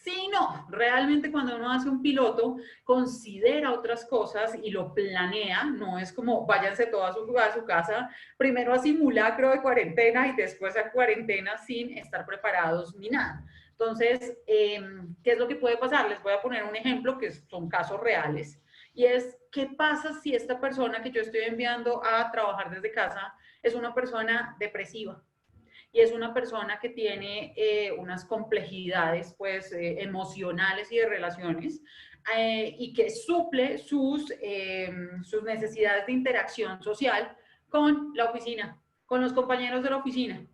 Sí, no, realmente cuando uno hace un piloto, considera otras cosas y lo planea, no es como váyanse todos a su casa, primero a simulacro de cuarentena y después a cuarentena sin estar preparados ni nada. Entonces, ¿qué es lo que puede pasar? Les voy a poner un ejemplo que son casos reales y es, ¿qué pasa si esta persona que yo estoy enviando a trabajar desde casa es una persona depresiva? Y es una persona que tiene unas complejidades pues emocionales y de relaciones y que suple sus necesidades de interacción social con la oficina, con los compañeros de la oficina.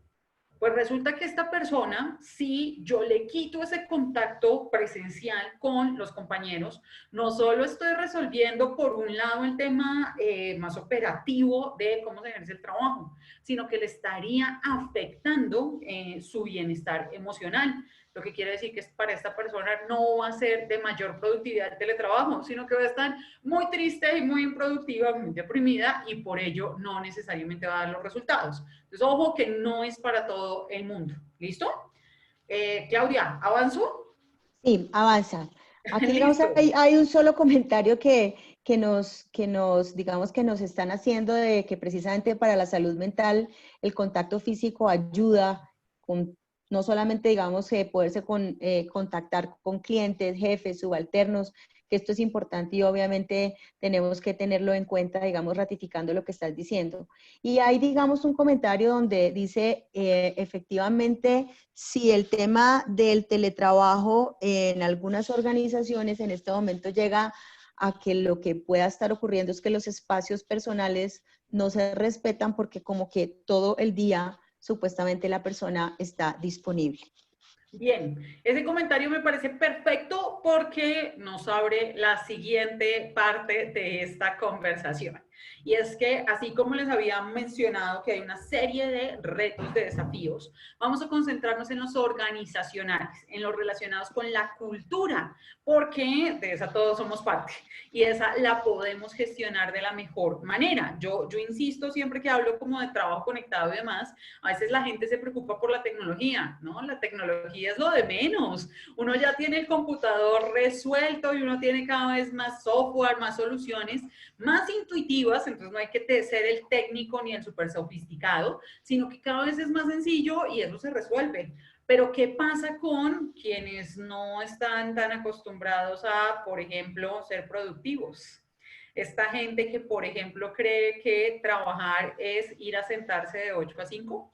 Pues resulta que esta persona, si yo le quito ese contacto presencial con los compañeros, no solo estoy resolviendo por un lado el tema más operativo de cómo se ejerce el trabajo, sino que le estaría afectando su bienestar emocional. Lo que quiere decir que para esta persona no va a ser de mayor productividad el teletrabajo, sino que va a estar muy triste y muy improductiva, muy deprimida y por ello no necesariamente va a dar los resultados. Entonces, ojo que no es para todo el mundo. ¿Listo? Claudia, ¿avanzo? Sí, avanza. Aquí, digamos, Listo. hay un solo comentario digamos, que nos están haciendo de que precisamente para la salud mental el contacto físico ayuda con, no solamente, digamos, contactar con clientes, jefes, subalternos, que esto es importante y obviamente tenemos que tenerlo en cuenta, digamos, ratificando lo que estás diciendo. Y hay, digamos, un comentario donde dice, efectivamente, si el tema del teletrabajo en algunas organizaciones en este momento llega a que lo que pueda estar ocurriendo es que los espacios personales no se respetan porque como que todo el día supuestamente la persona está disponible. Bien, ese comentario me parece perfecto porque nos abre la siguiente parte de esta conversación. Y es que, así como les había mencionado que hay una serie de retos, de desafíos, vamos a concentrarnos en los organizacionales, en los relacionados con la cultura, porque de esa todos somos parte y esa la podemos gestionar de la mejor manera. Yo insisto siempre que hablo como de trabajo conectado y demás, a veces la gente se preocupa por la tecnología, ¿no? La tecnología es lo de menos. Uno ya tiene el computador resuelto y uno tiene cada vez más software, más soluciones, más intuitivas, entonces no hay que ser el técnico ni el súper sofisticado, sino que cada vez es más sencillo y eso se resuelve. Pero ¿qué pasa con quienes no están tan acostumbrados a, por ejemplo, ser productivos? Esta gente que, por ejemplo, cree que trabajar es ir a sentarse de 8 a 5.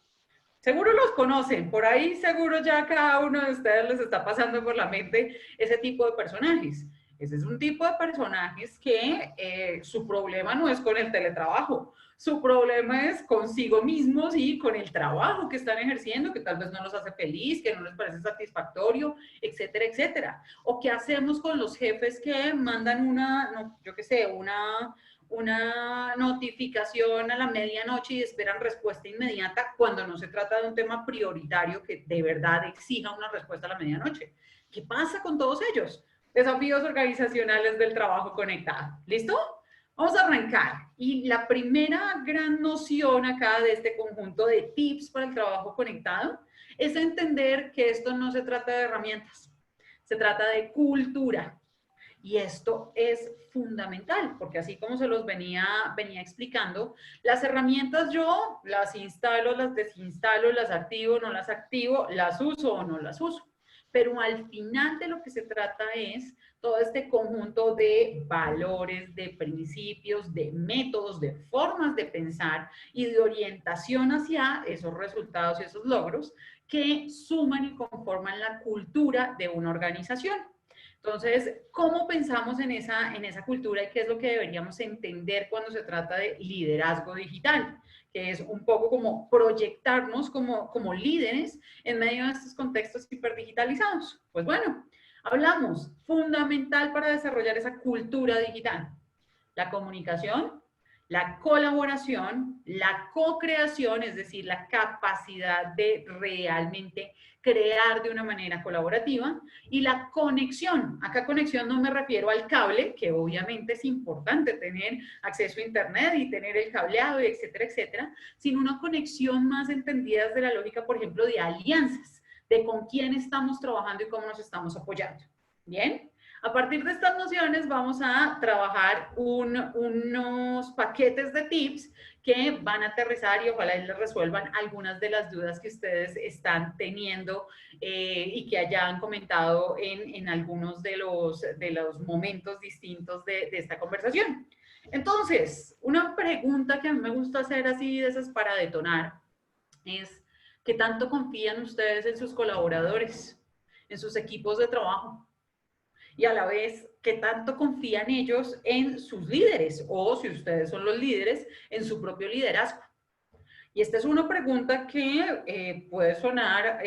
Seguro los conocen, por ahí seguro ya cada uno de ustedes les está pasando por la mente ese tipo de personajes. Ese es un tipo de personajes que su problema no es con el teletrabajo, su problema es consigo mismos y con el trabajo que están ejerciendo, que tal vez no los hace feliz, que no les parece satisfactorio, etcétera, etcétera. O qué hacemos con los jefes que mandan una, no, yo qué sé, una notificación a la medianoche y esperan respuesta inmediata cuando no se trata de un tema prioritario que de verdad exija una respuesta a la medianoche. ¿Qué pasa con todos ellos? Desafíos organizacionales del trabajo conectado. ¿Listo? Vamos a arrancar. Y la primera gran noción acá de este conjunto de tips para el trabajo conectado es entender que esto no se trata de herramientas, se trata de cultura. Y esto es fundamental, porque así como se los venía explicando, las herramientas yo las instalo, las desinstalo, las activo, no las activo, las uso o no las uso. Pero al final de lo que se trata es todo este conjunto de valores, de principios, de métodos, de formas de pensar y de orientación hacia esos resultados y esos logros que suman y conforman la cultura de una organización. Entonces, ¿cómo pensamos en esa cultura y qué es lo que deberíamos entender cuando se trata de liderazgo digital? Que es un poco como proyectarnos como líderes en medio de estos contextos hiperdigitalizados. Pues bueno, hablamos fundamental para desarrollar esa cultura digital. La comunicación, la colaboración, la co-creación, es decir, la capacidad de realmente crear de una manera colaborativa, y la conexión. Acá conexión no me refiero al cable, que obviamente es importante tener acceso a internet y tener el cableado, y etcétera, etcétera, sino una conexión más entendida desde la lógica, por ejemplo, de alianzas, de con quién estamos trabajando y cómo nos estamos apoyando. ¿Bien? A partir de estas nociones vamos a trabajar unos paquetes de tips que van a aterrizar y ojalá les resuelvan algunas de las dudas que ustedes están teniendo y que hayan comentado en algunos de los momentos distintos de esta conversación. Entonces, una pregunta que a mí me gusta hacer así de esas para detonar es, ¿qué tanto confían ustedes en sus colaboradores, en sus equipos de trabajo? Y a la vez, ¿qué tanto confían ellos en sus líderes? O si ustedes son los líderes, en su propio liderazgo. Y esta es una pregunta que puede sonar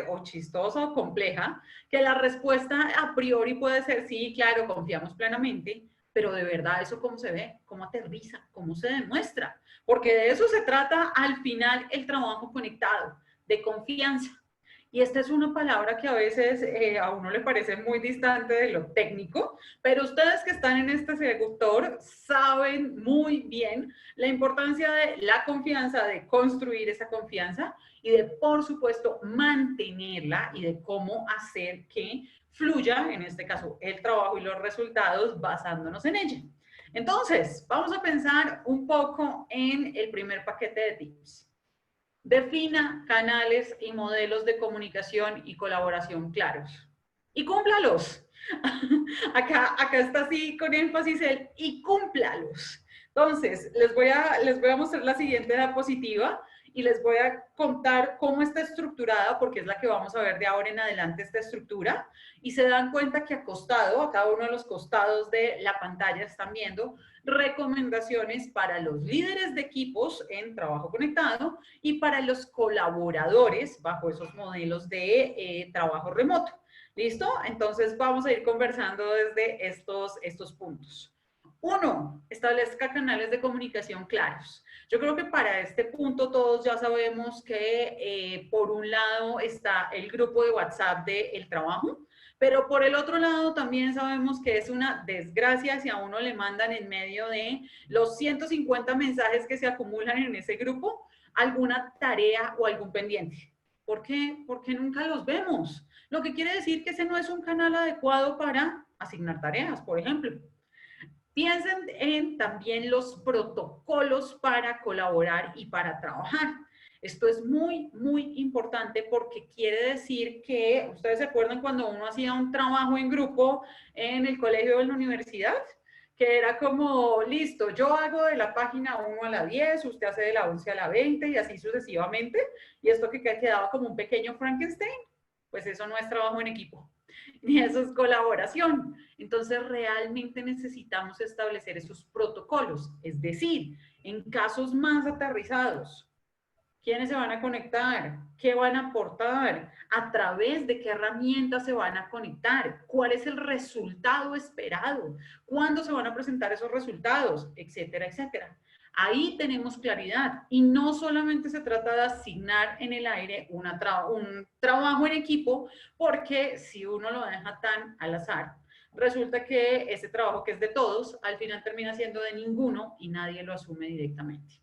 o chistosa o compleja, que la respuesta a priori puede ser sí, claro, confiamos plenamente, pero de verdad eso cómo se ve, cómo aterriza, cómo se demuestra, porque de eso se trata al final el trabajo conectado, de confianza. Y esta es una palabra que a veces a uno le parece muy distante de lo técnico, pero ustedes que están en este sector saben muy bien la importancia de la confianza, de construir esa confianza y de, por supuesto, mantenerla y de cómo hacer que fluya, en este caso, el trabajo y los resultados basándonos en ella. Entonces, vamos a pensar un poco en el primer paquete de tips. Defina canales y modelos de comunicación y colaboración claros. Y cúmplalos. Acá está así con énfasis el y cúmplalos. Entonces, les voy a mostrar la siguiente diapositiva y les voy a contar cómo está estructurada, porque es la que vamos a ver de ahora en adelante, esta estructura. Y se dan cuenta que acostado, a cada uno de los costados de la pantalla están viendo recomendaciones para los líderes de equipos en trabajo conectado y para los colaboradores bajo esos modelos de trabajo remoto. ¿Listo? Entonces vamos a ir conversando desde estos puntos. Uno, establezca canales de comunicación claros. Yo creo que para este punto todos ya sabemos que por un lado está el grupo de WhatsApp del trabajo, pero por el otro lado también sabemos que es una desgracia si a uno le mandan en medio de los 150 mensajes que se acumulan en ese grupo, alguna tarea o algún pendiente. ¿Por qué? Porque nunca los vemos. Lo que quiere decir que ese no es un canal adecuado para asignar tareas, por ejemplo. Piensen en también los protocolos para colaborar y para trabajar. Esto es muy, muy importante porque quiere decir que, ¿ustedes se acuerdan cuando uno hacía un trabajo en grupo en el colegio o en la universidad? Que era como, listo, yo hago de la página 1 a la 10, usted hace de la 11 a la 20 y así sucesivamente. Y esto que quedaba como un pequeño Frankenstein, pues eso no es trabajo en equipo, ni eso es colaboración. Entonces, realmente necesitamos establecer esos protocolos, es decir, en casos más aterrizados, ¿quiénes se van a conectar? ¿Qué van a aportar? ¿A través de qué herramientas se van a conectar? ¿Cuál es el resultado esperado? ¿Cuándo se van a presentar esos resultados? Etcétera, etcétera. Ahí tenemos claridad y no solamente se trata de asignar en el aire un trabajo en equipo, porque si uno lo deja tan al azar, resulta que ese trabajo que es de todos, al final termina siendo de ninguno y nadie lo asume directamente.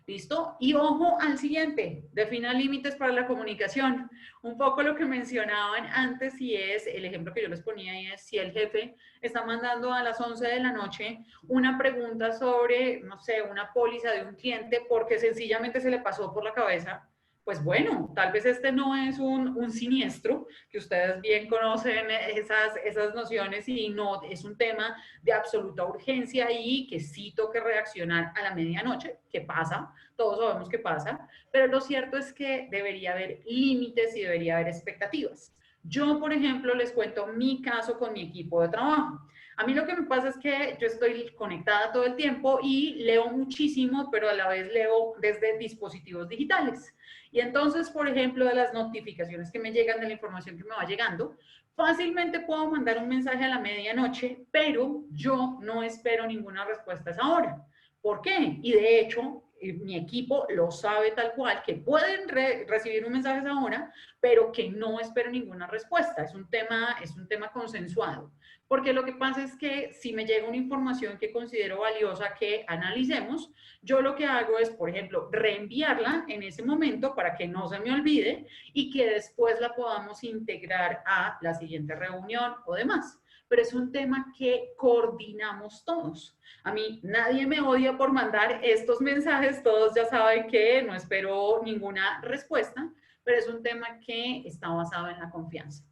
¿Listo? Y ojo al siguiente, defina límites para la comunicación. Un poco lo que mencionaban antes y es, el ejemplo que yo les ponía y es, si el jefe está mandando a las 11 de la noche una pregunta sobre, no sé, una póliza de un cliente porque sencillamente se le pasó por la cabeza, pues bueno, tal vez este no es un siniestro, que ustedes bien conocen esas nociones y no es un tema de absoluta urgencia y que sí toque reaccionar a la medianoche, que pasa, todos sabemos que pasa, pero lo cierto es que debería haber límites y debería haber expectativas. Yo, por ejemplo, les cuento mi caso con mi equipo de trabajo. A mí lo que me pasa es que yo estoy conectada todo el tiempo y leo muchísimo, pero a la vez leo desde dispositivos digitales. Y entonces, por ejemplo, de las notificaciones que me llegan, de la información que me va llegando, fácilmente puedo mandar un mensaje a la medianoche, pero yo no espero ninguna respuesta a esa hora. ¿Por qué? Y de hecho, mi equipo lo sabe tal cual, que pueden recibir un mensaje a esa hora, pero que no espero ninguna respuesta. Es un tema consensuado. Porque lo que pasa es que si me llega una información que considero valiosa que analicemos, yo lo que hago es, por ejemplo, reenviarla en ese momento para que no se me olvide y que después la podamos integrar a la siguiente reunión o demás. Pero es un tema que coordinamos todos. A mí nadie me odia por mandar estos mensajes, todos ya saben que no espero ninguna respuesta, pero es un tema que está basado en la confianza.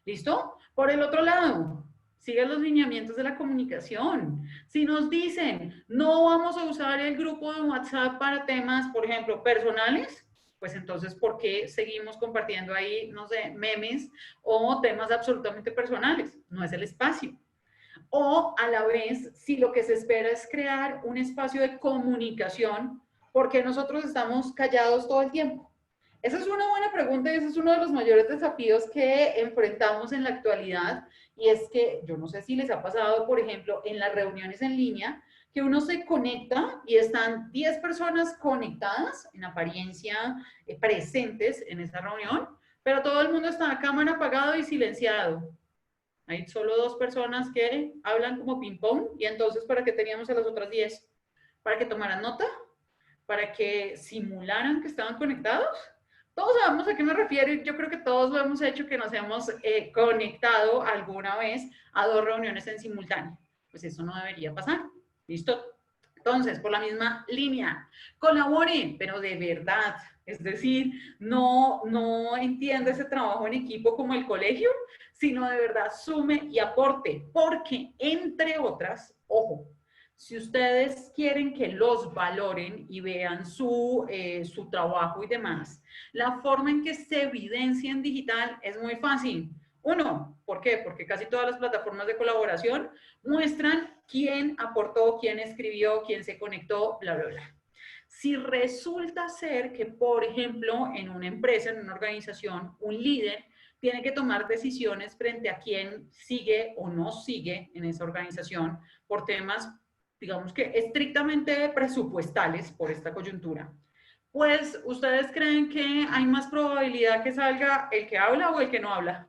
¿Listo? Por el otro lado, sigue los lineamientos de la comunicación. Si nos dicen, no vamos a usar el grupo de WhatsApp para temas, por ejemplo, personales, pues entonces, ¿por qué seguimos compartiendo ahí, no sé, memes o temas absolutamente personales? No es el espacio. O a la vez, si lo que se espera es crear un espacio de comunicación, ¿por qué nosotros estamos callados todo el tiempo? Esa es una buena pregunta y ese es uno de los mayores desafíos que enfrentamos en la actualidad y es que yo no sé si les ha pasado, por ejemplo, en las reuniones en línea, que uno se conecta y están 10 personas conectadas, en apariencia presentes en esa reunión, pero todo el mundo está a cámara apagado y silenciado. Hay solo 2 personas que hablan como ping-pong y entonces ¿para qué teníamos a las otras 10? ¿Para que tomaran nota? ¿Para que simularan que estaban conectados? Todos sabemos a qué me refiero y yo creo que todos lo hemos hecho, que nos hemos conectado alguna vez a 2 reuniones en simultáneo. Pues eso no debería pasar. ¿Listo? Entonces, por la misma línea, colaboren, pero de verdad. Es decir, no entiende ese trabajo en equipo como el colegio, sino de verdad sume y aporte, porque entre otras, ojo, si ustedes quieren que los valoren y vean su trabajo y demás, la forma en que se evidencia en digital es muy fácil. Uno, ¿por qué? Porque casi todas las plataformas de colaboración muestran quién aportó, quién escribió, quién se conectó, bla, bla, bla. Si resulta ser que, por ejemplo, en una empresa, en una organización, un líder tiene que tomar decisiones frente a quién sigue o no sigue en esa organización por temas, digamos que estrictamente presupuestales por esta coyuntura, pues ustedes creen que hay más probabilidad que salga el que habla o el que no habla.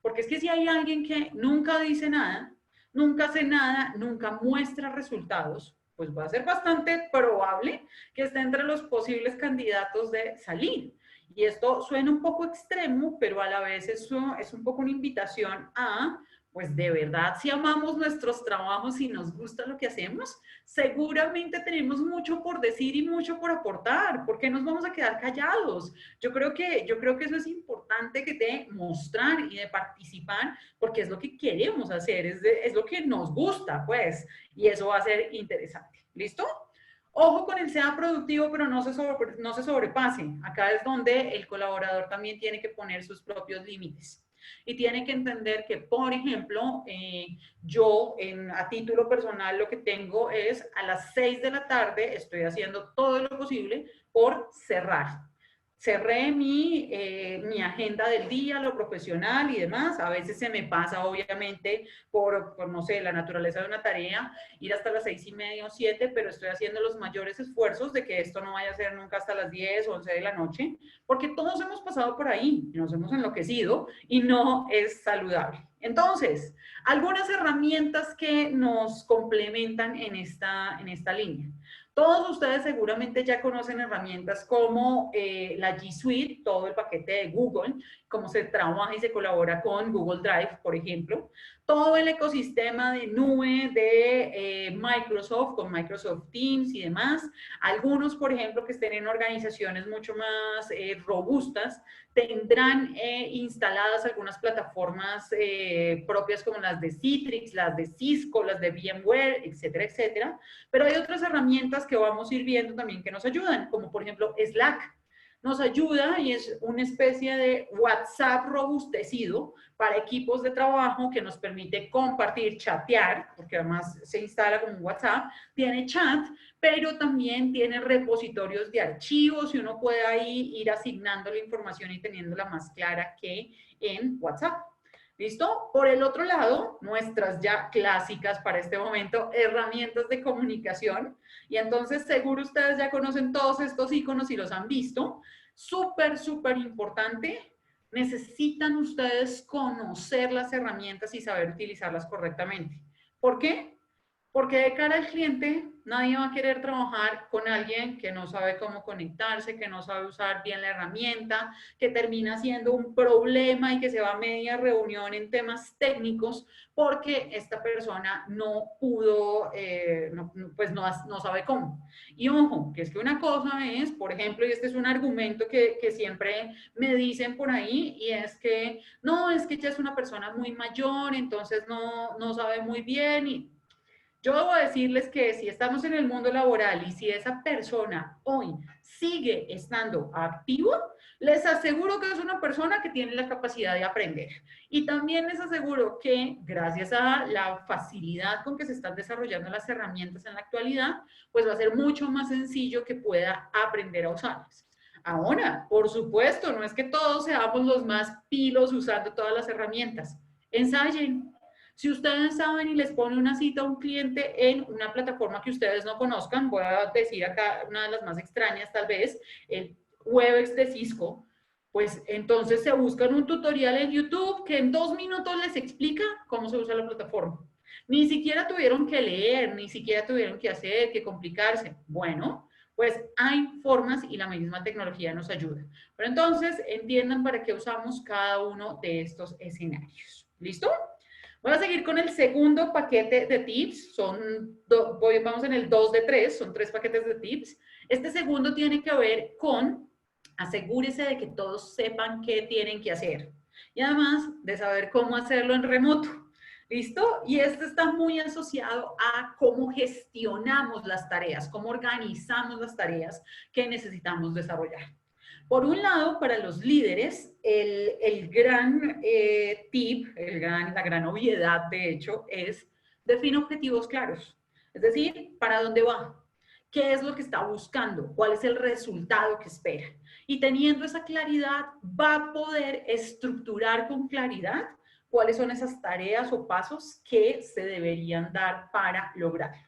Porque es que si hay alguien que nunca dice nada, nunca hace nada, nunca muestra resultados, pues va a ser bastante probable que esté entre los posibles candidatos de salir. Y esto suena un poco extremo, pero a la vez eso es un poco una invitación a, pues de verdad, si amamos nuestros trabajos y nos gusta lo que hacemos, seguramente tenemos mucho por decir y mucho por aportar. ¿Por qué nos vamos a quedar callados? Yo creo que eso es importante, que de mostrar y de participar, porque es lo que queremos hacer, es lo que nos gusta, pues, y eso va a ser interesante. ¿Listo? Ojo con el sea productivo, pero no se sobrepase. Acá es donde el colaborador también tiene que poner sus propios límites. Y tiene que entender que, por ejemplo, yo a título personal lo que tengo es a las 6 de la tarde estoy haciendo todo lo posible por cerrar. Cerré mi agenda del día, lo profesional y demás. A veces se me pasa, obviamente, no sé, la naturaleza de una tarea, ir hasta las 6:30 o 7, pero estoy haciendo los mayores esfuerzos de que esto no vaya a ser nunca hasta las 10 o 11 de la noche, porque todos hemos pasado por ahí, nos hemos enloquecido y no es saludable. Entonces, algunas herramientas que nos complementan en esta línea. Todos ustedes seguramente ya conocen herramientas como la G Suite, todo el paquete de Google, cómo se trabaja y se colabora con Google Drive, por ejemplo. Todo el ecosistema de nube de Microsoft, con Microsoft Teams y demás. Algunos, por ejemplo, que estén en organizaciones mucho más robustas, tendrán instaladas algunas plataformas propias como las de Citrix, las de Cisco, las de VMware, etcétera, etcétera. Pero hay otras herramientas que vamos a ir viendo también que nos ayudan, como por ejemplo Slack. Nos ayuda y es una especie de WhatsApp robustecido para equipos de trabajo que nos permite compartir, chatear, porque además se instala como un WhatsApp, tiene chat, pero también tiene repositorios de archivos y uno puede ahí ir asignando la información y teniéndola más clara que en WhatsApp. ¿Listo? Por el otro lado, nuestras ya clásicas para este momento, herramientas de comunicación. Y entonces seguro ustedes ya conocen todos estos iconos y los han visto. Súper, súper importante. Necesitan ustedes conocer las herramientas y saber utilizarlas correctamente. ¿Por qué? Porque de cara al cliente, nadie va a querer trabajar con alguien que no sabe cómo conectarse, que no sabe usar bien la herramienta, que termina siendo un problema y que se va a media reunión en temas técnicos porque esta persona no pudo, pues no sabe cómo. Y ojo, que es que una cosa es, por ejemplo, y este es un argumento que siempre me dicen por ahí, y es que no, es que ella es una persona muy mayor, entonces no sabe muy bien y yo debo decirles que si estamos en el mundo laboral y si esa persona hoy sigue estando activo, les aseguro que es una persona que tiene la capacidad de aprender. Y también les aseguro que gracias a la facilidad con que se están desarrollando las herramientas en la actualidad, pues va a ser mucho más sencillo que pueda aprender a usarlas. Ahora, por supuesto, no es que todos seamos los más pilos usando todas las herramientas. Ensayen. Si ustedes saben y les pone una cita a un cliente en una plataforma que ustedes no conozcan, voy a decir acá una de las más extrañas tal vez, el Webex de Cisco, Pues entonces se buscan un tutorial en YouTube que en 2 minutos les explica cómo se usa la plataforma. Ni siquiera tuvieron que leer, ni siquiera tuvieron que hacer, que complicarse. Bueno, pues hay formas y la misma tecnología nos ayuda. Pero entonces entiendan para qué usamos cada uno de estos escenarios. ¿Listo? Voy a seguir con el segundo paquete de tips. Vamos en el 2 de 3, son 3 paquetes de tips. Este segundo tiene que ver con asegúrese de que todos sepan qué tienen que hacer y además de saber cómo hacerlo en remoto. ¿Listo? Y este está muy asociado a cómo gestionamos las tareas, cómo organizamos las tareas que necesitamos desarrollar. Por un lado, para los líderes, el gran tip, la gran obviedad, de hecho, es define objetivos claros. Es decir, ¿para dónde va? ¿Qué es lo que está buscando? ¿Cuál es el resultado que espera? Y teniendo esa claridad, va a poder estructurar con claridad cuáles son esas tareas o pasos que se deberían dar para lograrlo.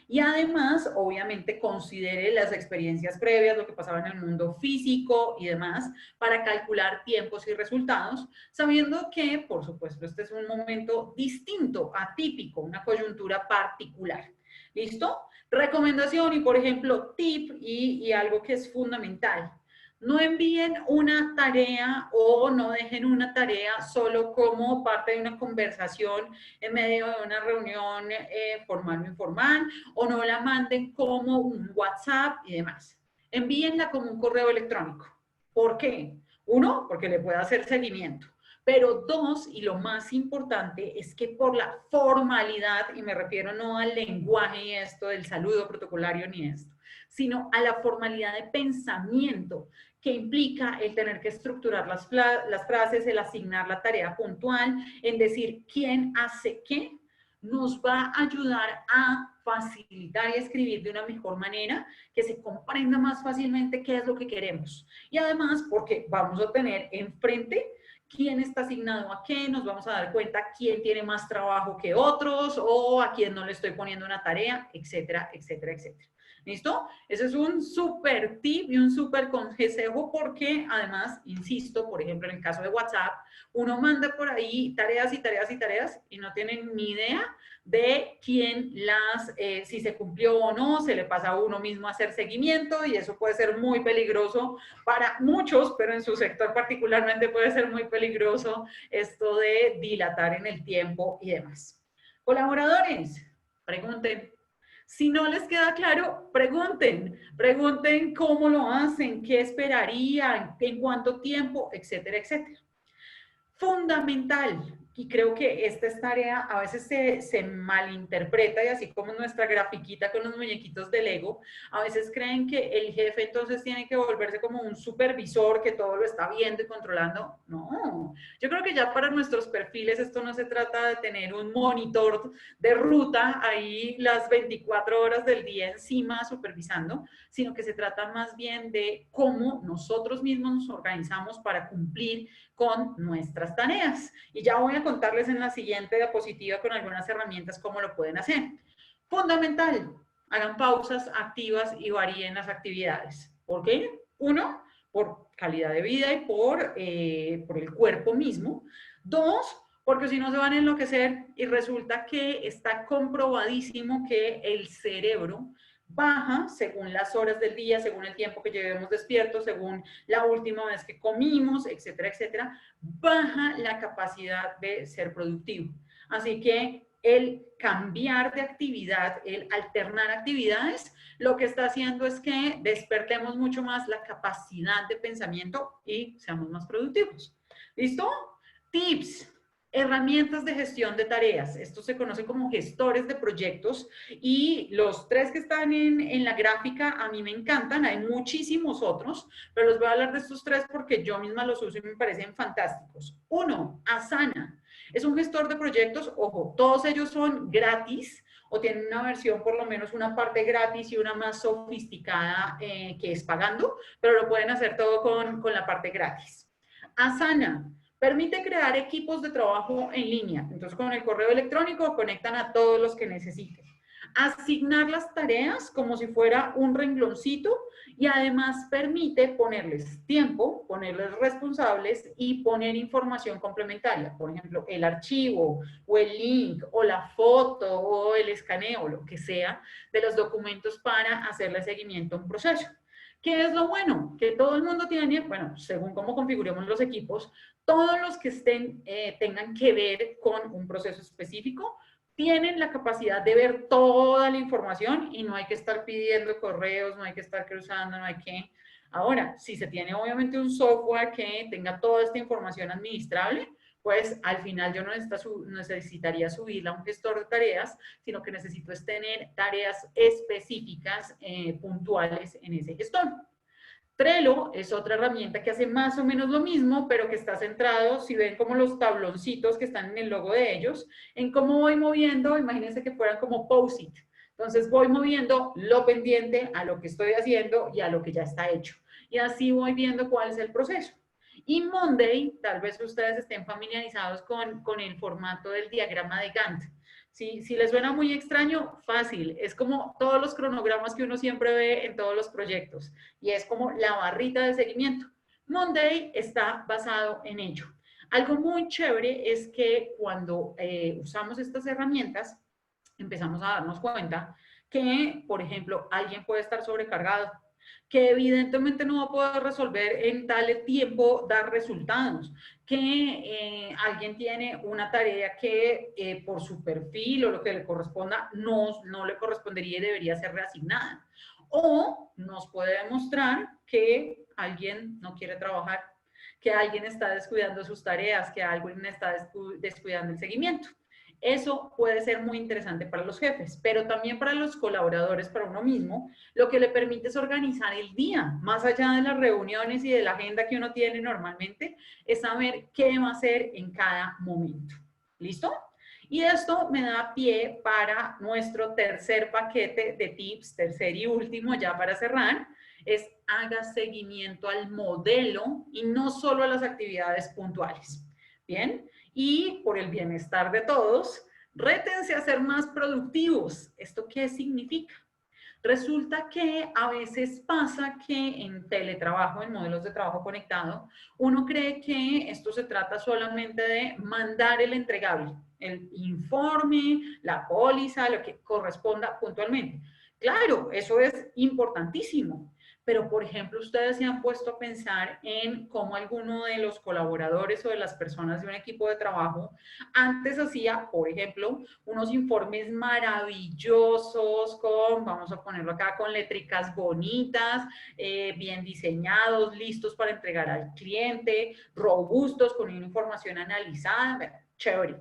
Y además, obviamente, considere las experiencias previas, lo que pasaba en el mundo físico y demás, para calcular tiempos y resultados, sabiendo que, por supuesto, este es un momento distinto, atípico, una coyuntura particular. ¿Listo? Recomendación y, por ejemplo, tip y algo que es fundamental. No envíen una tarea o no dejen una tarea solo como parte de una conversación en medio de una reunión formal o informal, o no la manden como un WhatsApp y demás. Envíenla como un correo electrónico. ¿Por qué? Uno, porque le puede hacer seguimiento. Pero dos, y lo más importante, es que por la formalidad, y me refiero no al lenguaje y esto del saludo protocolario ni esto, sino a la formalidad de pensamiento que implica el tener que estructurar las frases, el asignar la tarea puntual, en decir quién hace qué, nos va a ayudar a facilitar y escribir de una mejor manera, que se comprenda más fácilmente qué es lo que queremos. Y además, porque vamos a tener enfrente quién está asignado a qué, nos vamos a dar cuenta quién tiene más trabajo que otros o a quién no le estoy poniendo una tarea, etcétera, etcétera, etcétera. ¿Listo? Ese es un súper tip y un súper consejo porque además, insisto, por ejemplo, en el caso de WhatsApp, uno manda por ahí tareas y tareas y tareas y no tienen ni idea de quién si se cumplió o no, se le pasa a uno mismo a hacer seguimiento y eso puede ser muy peligroso para muchos, pero en su sector particularmente puede ser muy peligroso esto de dilatar en el tiempo y demás. Colaboradores, pregunten. Si no les queda claro, pregunten. Pregunten cómo lo hacen, qué esperarían, en cuánto tiempo, etcétera, etcétera. Fundamental, y creo que esta es tarea, a veces se malinterpreta y así como nuestra grafiquita con los muñequitos de Lego, a veces creen que el jefe entonces tiene que volverse como un supervisor que todo lo está viendo y controlando. No, yo creo que ya para nuestros perfiles esto no se trata de tener un monitor de ruta ahí las 24 horas del día encima supervisando, sino que se trata más bien de cómo nosotros mismos nos organizamos para cumplir con nuestras tareas. Y ya voy a contarles en la siguiente diapositiva con algunas herramientas cómo lo pueden hacer. Fundamental, hagan pausas activas y varíen las actividades. ¿Por qué? Uno, por calidad de vida y por el cuerpo mismo. Dos, porque si no se van a enloquecer y resulta que está comprobadísimo que el cerebro baja según las horas del día, según el tiempo que llevemos despiertos, según la última vez que comimos, etcétera, etcétera, baja la capacidad de ser productivo. Así que el cambiar de actividad, el alternar actividades, lo que está haciendo es que despertemos mucho más la capacidad de pensamiento y seamos más productivos. ¿Listo? Tips. Herramientas de gestión de tareas. Esto se conoce como gestores de proyectos y los 3 que están en la gráfica a mí me encantan. Hay muchísimos otros, pero les voy a hablar de estos 3 porque yo misma los uso y me parecen fantásticos. 1, Asana. Es un gestor de proyectos. Ojo, todos ellos son gratis o tienen una versión, por lo menos una parte gratis y una más sofisticada que es pagando, pero lo pueden hacer todo con la parte gratis. Asana permite crear equipos de trabajo en línea. Entonces, con el correo electrónico conectan a todos los que necesiten. Asignar las tareas como si fuera un rengloncito y además permite ponerles tiempo, ponerles responsables y poner información complementaria. Por ejemplo, el archivo o el link o la foto o el escaneo, lo que sea, de los documentos para hacerle seguimiento a un proceso. ¿Qué es lo bueno? Que todo el mundo tiene, bueno, según cómo configuremos los equipos, todos los que tengan que ver con un proceso específico, tienen la capacidad de ver toda la información y no hay que estar pidiendo correos, no hay que estar cruzando, no hay que... Ahora, si se tiene obviamente un software que tenga toda esta información administrable, pues al final yo no necesitaría subirla a un gestor de tareas, sino que necesito es tener tareas específicas, puntuales en ese gestor. Trello es otra herramienta que hace más o menos lo mismo, pero que está centrado, si ven como los tabloncitos que están en el logo de ellos, en cómo voy moviendo, imagínense que fueran como post-it. Entonces voy moviendo lo pendiente a lo que estoy haciendo y a lo que ya está hecho. Y así voy viendo cuál es el proceso. Y Monday, tal vez ustedes estén familiarizados con el formato del diagrama de Gantt. Si les suena muy extraño, fácil. Es como todos los cronogramas que uno siempre ve en todos los proyectos. Y es como la barrita de seguimiento. Monday está basado en ello. Algo muy chévere es que cuando usamos estas herramientas, empezamos a darnos cuenta que, por ejemplo, alguien puede estar sobrecargado, que evidentemente no va a poder resolver en tal tiempo, dar resultados, que alguien tiene una tarea que por su perfil o lo que le corresponda no le correspondería y debería ser reasignada. O nos puede demostrar que alguien no quiere trabajar, que alguien está descuidando sus tareas, que alguien está descuidando el seguimiento. Eso puede ser muy interesante para los jefes, pero también para los colaboradores, para uno mismo, lo que le permite es organizar el día, más allá de las reuniones y de la agenda que uno tiene normalmente, es saber qué va a hacer en cada momento. ¿Listo? Y esto me da pie para nuestro tercer paquete de tips, tercer y último ya para cerrar, es haga seguimiento al modelo y no solo a las actividades puntuales. Bien, y por el bienestar de todos, rétense a ser más productivos. ¿Esto qué significa? Resulta que a veces pasa que en teletrabajo, en modelos de trabajo conectado, uno cree que esto se trata solamente de mandar el entregable, el informe, la póliza, lo que corresponda puntualmente. Claro, eso es importantísimo, pero por ejemplo, ustedes se han puesto a pensar en cómo alguno de los colaboradores o de las personas de un equipo de trabajo antes hacía, por ejemplo, unos informes maravillosos con, vamos a ponerlo acá, con létricas bonitas, bien diseñados, listos para entregar al cliente, robustos, con una información analizada, chévere.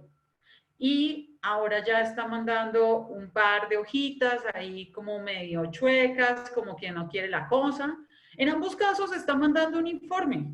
Y ahora ya está mandando un par de hojitas ahí como medio chuecas, como que no quiere la cosa. En ambos casos está mandando un informe,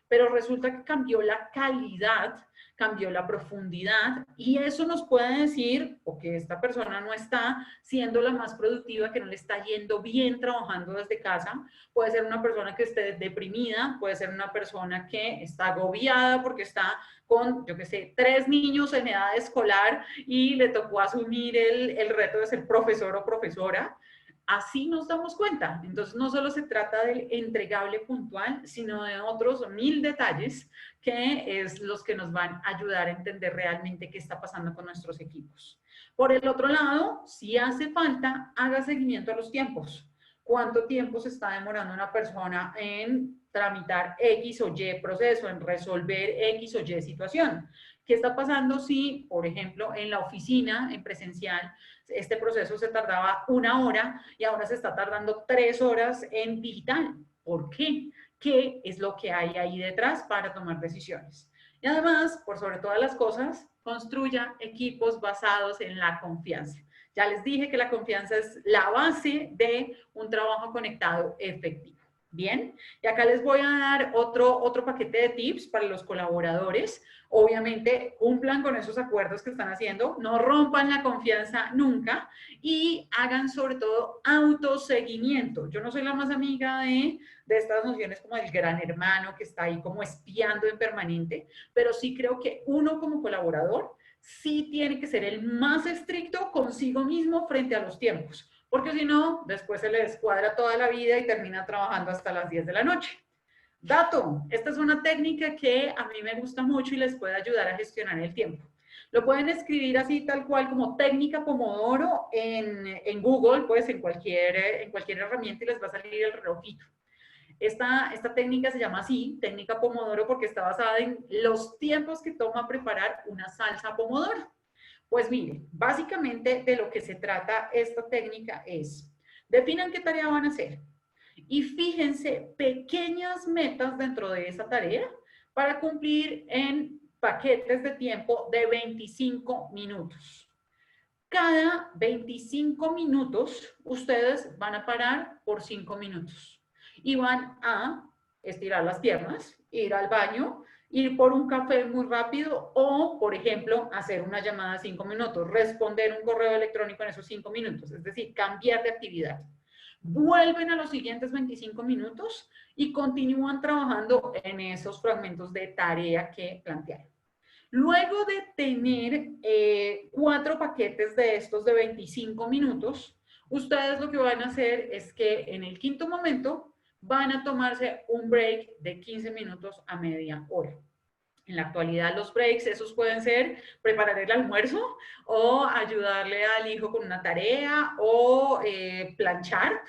pero resulta que cambió la calidad, cambió la profundidad y eso nos puede decir o que esta persona no está siendo la más productiva, que no le está yendo bien trabajando desde casa. Puede ser una persona que esté deprimida, puede ser una persona que está agobiada porque está con, yo qué sé, 3 niños en edad escolar y le tocó asumir el reto de ser profesor o profesora. Así nos damos cuenta. Entonces, no solo se trata del entregable puntual, sino de otros 1000 detalles que es los que nos van a ayudar a entender realmente qué está pasando con nuestros equipos. Por el otro lado, si hace falta, haga seguimiento a los tiempos. ¿Cuánto tiempo se está demorando una persona en tramitar X o Y proceso, en resolver X o Y situación? ¿Qué está pasando si, por ejemplo, en la oficina, en presencial, este proceso se tardaba 1 hora y ahora se está tardando 3 horas en digital? ¿Por qué? ¿Qué es lo que hay ahí detrás para tomar decisiones? Y además, por sobre todas las cosas, construya equipos basados en la confianza. Ya les dije que la confianza es la base de un trabajo conectado efectivo. Bien, y acá les voy a dar otro paquete de tips para los colaboradores. Obviamente, cumplan con esos acuerdos que están haciendo, no rompan la confianza nunca y hagan sobre todo autoseguimiento. Yo no soy la más amiga de estas nociones como el gran hermano que está ahí como espiando en permanente, pero sí creo que uno como colaborador sí tiene que ser el más estricto consigo mismo frente a los tiempos, porque si no, después se le descuadra toda la vida y termina trabajando hasta las 10 de la noche. Dato, esta es una técnica que a mí me gusta mucho y les puede ayudar a gestionar el tiempo. Lo pueden escribir así tal cual como técnica Pomodoro en Google, pues en cualquier herramienta y les va a salir el relojito. Esta técnica se llama así, técnica Pomodoro, porque está basada en los tiempos que toma preparar una salsa Pomodoro. Pues miren, básicamente de lo que se trata esta técnica es, definan qué tarea van a hacer y fíjense pequeñas metas dentro de esa tarea para cumplir en paquetes de tiempo de 25 minutos. Cada 25 minutos ustedes van a parar por 5 minutos y van a estirar las piernas, ir al baño, ir por un café muy rápido o, por ejemplo, hacer una llamada de 5 minutos, responder un correo electrónico en esos 5 minutos, es decir, cambiar de actividad. Vuelven a los siguientes 25 minutos y continúan trabajando en esos fragmentos de tarea que plantearon. Luego de tener 4 paquetes de estos de 25 minutos, ustedes lo que van a hacer es que en el quinto momento van a tomarse un break de 15 minutos a media hora. En la actualidad los breaks, esos pueden ser preparar el almuerzo o ayudarle al hijo con una tarea o planchar,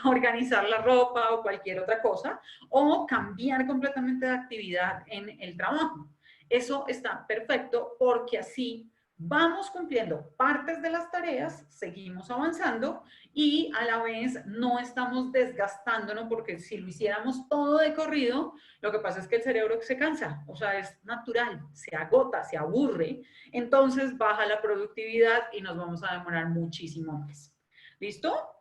organizar la ropa o cualquier otra cosa o cambiar completamente de actividad en el trabajo. Eso está perfecto porque así vamos cumpliendo partes de las tareas, seguimos avanzando y a la vez no estamos desgastándonos porque si lo hiciéramos todo de corrido, lo que pasa es que el cerebro se cansa, o sea, es natural, se agota, se aburre, entonces baja la productividad y nos vamos a demorar muchísimo más. ¿Listo?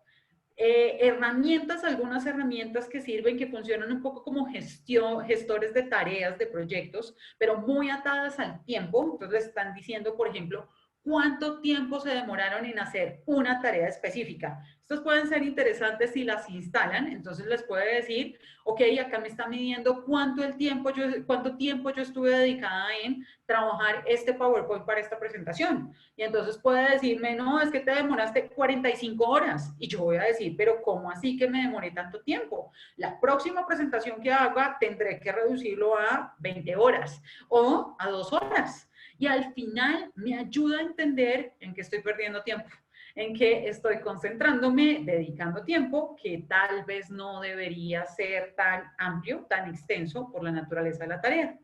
Algunas herramientas que sirven, que funcionan un poco como gestores de tareas, de proyectos, pero muy atadas al tiempo. Entonces están diciendo, por ejemplo, cuánto tiempo se demoraron en hacer una tarea específica. Estos pueden ser interesantes si las instalan, entonces les puede decir, ok, acá me está midiendo cuánto tiempo yo estuve dedicada en trabajar este PowerPoint para esta presentación. Y entonces puede decirme, no, es que te demoraste 45 horas. Y yo voy a decir, pero ¿cómo así que me demoré tanto tiempo? La próxima presentación que haga tendré que reducirlo a 20 horas o a 2 horas. Y al final me ayuda a entender en qué estoy perdiendo tiempo, en qué estoy concentrándome, dedicando tiempo, que tal vez no debería ser tan amplio, tan extenso por la naturaleza de la tarea.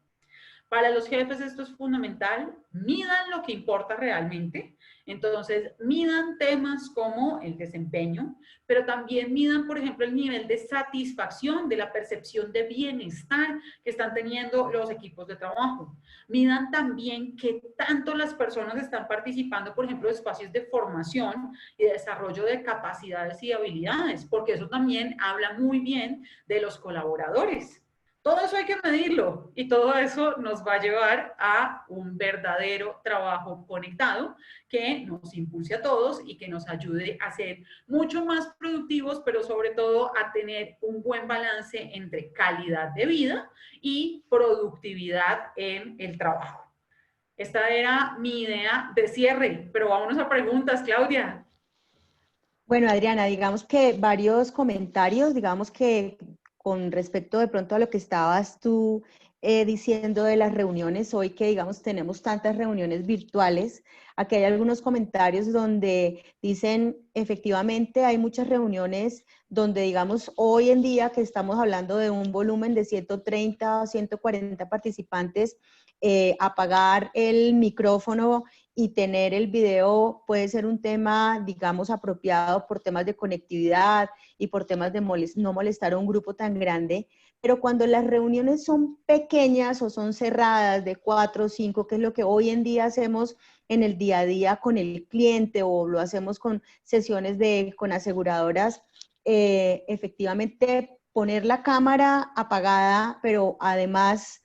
Para los jefes esto es fundamental, midan lo que importa realmente, entonces midan temas como el desempeño, pero también midan, por ejemplo, el nivel de satisfacción, de la percepción de bienestar que están teniendo los equipos de trabajo. Midan también qué tanto las personas están participando, por ejemplo, de espacios de formación y de desarrollo de capacidades y habilidades, porque eso también habla muy bien de los colaboradores. Todo eso hay que medirlo y todo eso nos va a llevar a un verdadero trabajo conectado que nos impulse a todos y que nos ayude a ser mucho más productivos, pero sobre todo a tener un buen balance entre calidad de vida y productividad en el trabajo. Esta era mi idea de cierre, pero vámonos a preguntas, Claudia. Bueno, Adriana, digamos que varios comentarios, digamos que con respecto de pronto a lo que estabas tú diciendo de las reuniones, hoy que digamos tenemos tantas reuniones virtuales, aquí hay algunos comentarios donde dicen efectivamente hay muchas reuniones donde digamos hoy en día que estamos hablando de un volumen de 130 o 140 participantes, apagar el micrófono y tener el video puede ser un tema, digamos, apropiado por temas de conectividad y por temas de no molestar a un grupo tan grande, pero cuando las reuniones son pequeñas o son cerradas de 4 o 5, que es lo que hoy en día hacemos en el día a día con el cliente o lo hacemos con sesiones con aseguradoras, efectivamente poner la cámara apagada, pero además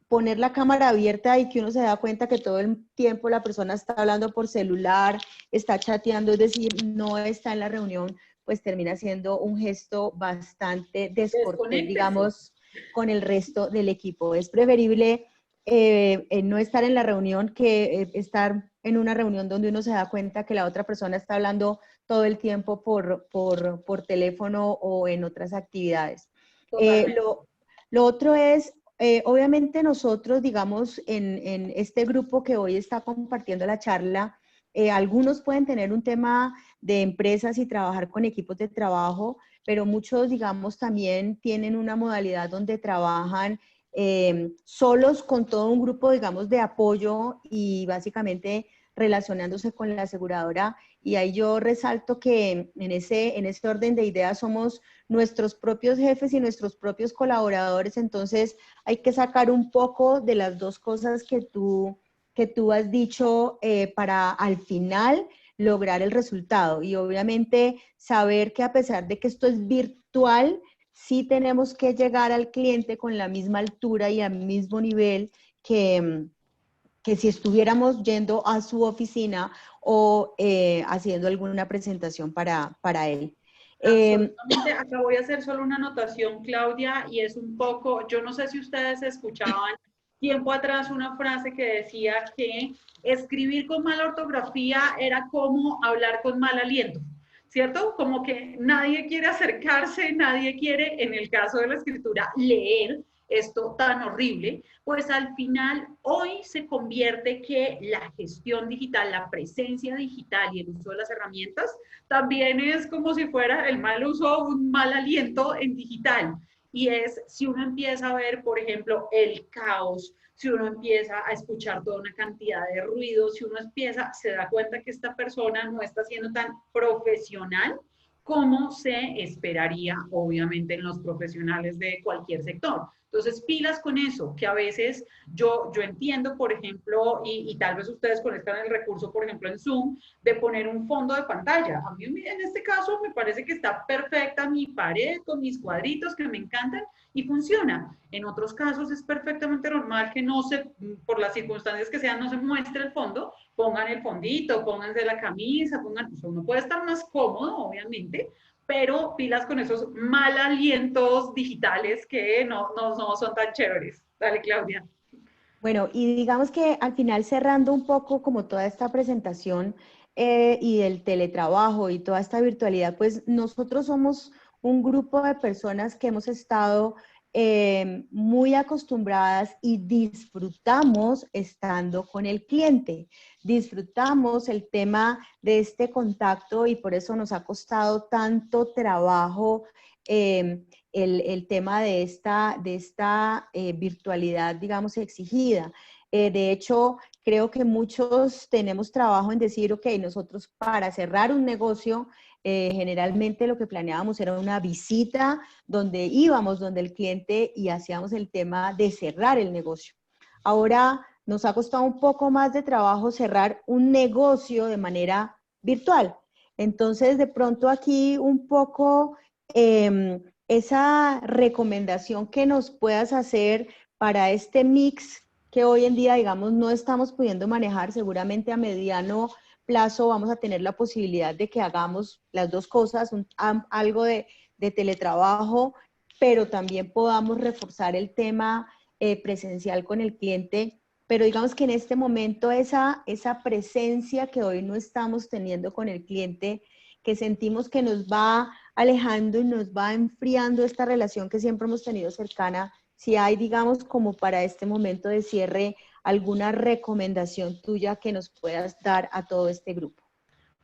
poner la cámara abierta y que uno se da cuenta que todo el tiempo la persona está hablando por celular, está chateando, es decir, no está en la reunión, pues termina siendo un gesto bastante descortés, Desconéctese. digamos, con el resto del equipo. Es preferible no estar en la reunión que estar en una reunión donde uno se da cuenta que la otra persona está hablando todo el tiempo por teléfono o en otras actividades. Totalmente. Lo otro es, obviamente nosotros, digamos, en este grupo que hoy está compartiendo la charla, algunos pueden tener un tema de empresas y trabajar con equipos de trabajo, pero muchos, digamos, también tienen una modalidad donde trabajan solos con todo un grupo, digamos, de apoyo y básicamente relacionándose con la aseguradora. Y ahí yo resalto que en ese orden de ideas somos nuestros propios jefes y nuestros propios colaboradores, entonces hay que sacar un poco de las dos cosas que tú has dicho para al final lograr el resultado. Y obviamente saber que a pesar de que esto es virtual, sí tenemos que llegar al cliente con la misma altura y al mismo nivel que si estuviéramos yendo a su oficina o haciendo alguna presentación para él. Absolutamente. Acá voy a hacer solo una anotación, Claudia, y es un poco, yo no sé si ustedes escuchaban tiempo atrás una frase que decía que escribir con mala ortografía era como hablar con mal aliento, ¿cierto? Como que nadie quiere acercarse, nadie quiere, en el caso de la escritura, leer esto tan horrible, pues al final hoy se convierte que la gestión digital, la presencia digital y el uso de las herramientas también es como si fuera el mal uso, un mal aliento en digital. Y es si uno empieza a ver, por ejemplo, el caos, si uno empieza a escuchar toda una cantidad de ruidos, si uno empieza, se da cuenta que esta persona no está siendo tan profesional como se esperaría, obviamente, en los profesionales de cualquier sector. Entonces, pilas con eso, que a veces yo entiendo, por ejemplo, y tal vez ustedes conozcan el recurso, por ejemplo, en Zoom, de poner un fondo de pantalla. A mí en este caso me parece que está perfecta mi pared con mis cuadritos que me encantan y funciona. En otros casos es perfectamente normal que no se, por las circunstancias que sean, no se muestre el fondo, pongan el fondito, pónganse la camisa, pongan, o sea, uno puede estar más cómodo, obviamente, pero pilas con esos mal alientos digitales que no son tan chéveres. Dale, Claudia. Bueno, y digamos que al final cerrando un poco como toda esta presentación y del teletrabajo y toda esta virtualidad, pues nosotros somos un grupo de personas que hemos estado muy acostumbradas y disfrutamos estando con el cliente. Disfrutamos el tema de este contacto y por eso nos ha costado tanto trabajo el tema de esta virtualidad, digamos, exigida. De hecho, creo que muchos tenemos trabajo en decir, ok, nosotros para cerrar un negocio, generalmente lo que planeábamos era una visita donde íbamos donde el cliente y hacíamos el tema de cerrar el negocio. Ahora nos ha costado un poco más de trabajo cerrar un negocio de manera virtual. Entonces, de pronto aquí un poco esa recomendación que nos puedas hacer para este mix que hoy en día, digamos, no estamos pudiendo manejar, seguramente a mediano plazo vamos a tener la posibilidad de que hagamos las dos cosas, algo de teletrabajo, pero también podamos reforzar el tema presencial con el cliente. Pero digamos que en este momento esa presencia que hoy no estamos teniendo con el cliente, que sentimos que nos va alejando y nos va enfriando esta relación que siempre hemos tenido cercana, si hay, digamos, como para este momento de cierre, alguna recomendación tuya que nos puedas dar a todo este grupo.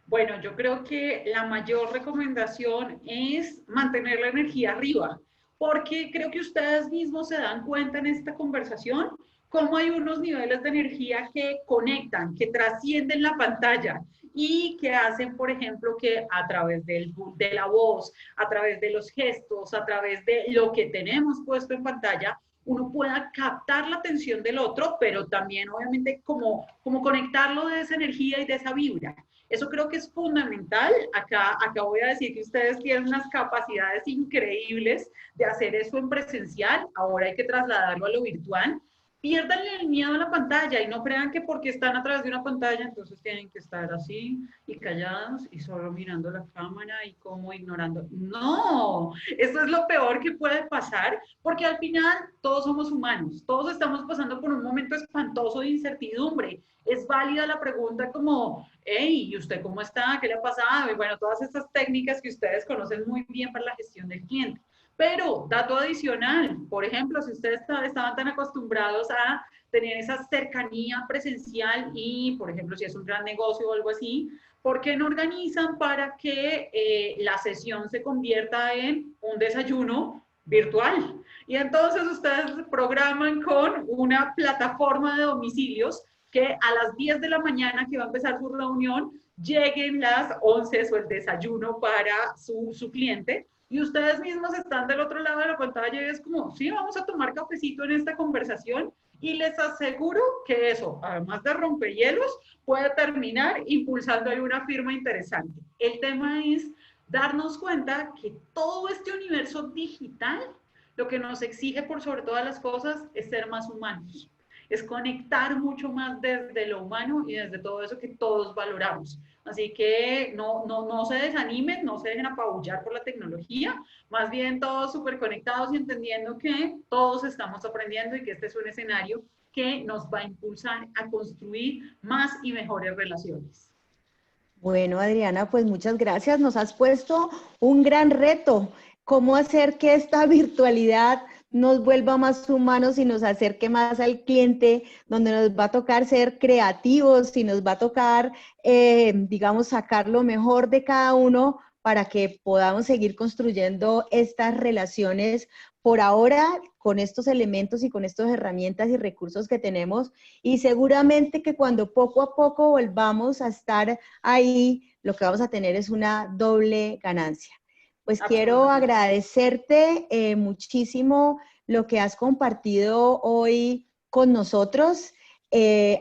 Bueno, yo creo que la mayor recomendación es mantener la energía arriba, porque creo que ustedes mismos se dan cuenta en esta conversación cómo hay unos niveles de energía que conectan, que trascienden la pantalla y que hacen, por ejemplo, que a través de la voz, a través de los gestos, a través de lo que tenemos puesto en pantalla, uno pueda captar la atención del otro, pero también obviamente como conectarlo de esa energía y de esa vibra. Eso creo que es fundamental. Acá voy a decir que ustedes tienen unas capacidades increíbles de hacer eso en presencial. Ahora hay que trasladarlo a lo virtual. Piérdanle el miedo a la pantalla y no crean que porque están a través de una pantalla, entonces tienen que estar así y callados y solo mirando la cámara y como ignorando. No, eso es lo peor que puede pasar, porque al final todos somos humanos, todos estamos pasando por un momento espantoso de incertidumbre. Es válida la pregunta como, hey, ¿y usted cómo está? ¿Qué le ha pasado? Y bueno, todas estas técnicas que ustedes conocen muy bien para la gestión del cliente. Pero, dato adicional, por ejemplo, si ustedes estaban tan acostumbrados a tener esa cercanía presencial y, por ejemplo, si es un gran negocio o algo así, ¿por qué no organizan para que la sesión se convierta en un desayuno virtual? Y entonces ustedes programan con una plataforma de domicilios que a las 10 de la mañana que va a empezar su reunión, lleguen las 11 o el desayuno para su cliente y ustedes mismos están del otro lado de la pantalla y es como, sí, vamos a tomar cafecito en esta conversación y les aseguro que eso, además de rompehielos, puede terminar impulsando ahí una firma interesante. El tema es darnos cuenta que todo este universo digital lo que nos exige por sobre todas las cosas es ser más humanos, es conectar mucho más desde lo humano y desde todo eso que todos valoramos. Así que no se desanimen, no se dejen apabullar por la tecnología, más bien todos súper conectados y entendiendo que todos estamos aprendiendo y que este es un escenario que nos va a impulsar a construir más y mejores relaciones. Bueno, Adriana, pues muchas gracias. Nos has puesto un gran reto. ¿Cómo hacer que esta virtualidad nos vuelva más humanos y nos acerque más al cliente, donde nos va a tocar ser creativos y nos va a tocar, digamos, sacar lo mejor de cada uno para que podamos seguir construyendo estas relaciones por ahora con estos elementos y con estas herramientas y recursos que tenemos y seguramente que cuando poco a poco volvamos a estar ahí, lo que vamos a tener es una doble ganancia. Pues quiero Absolutamente. agradecerte muchísimo lo que has compartido hoy con nosotros,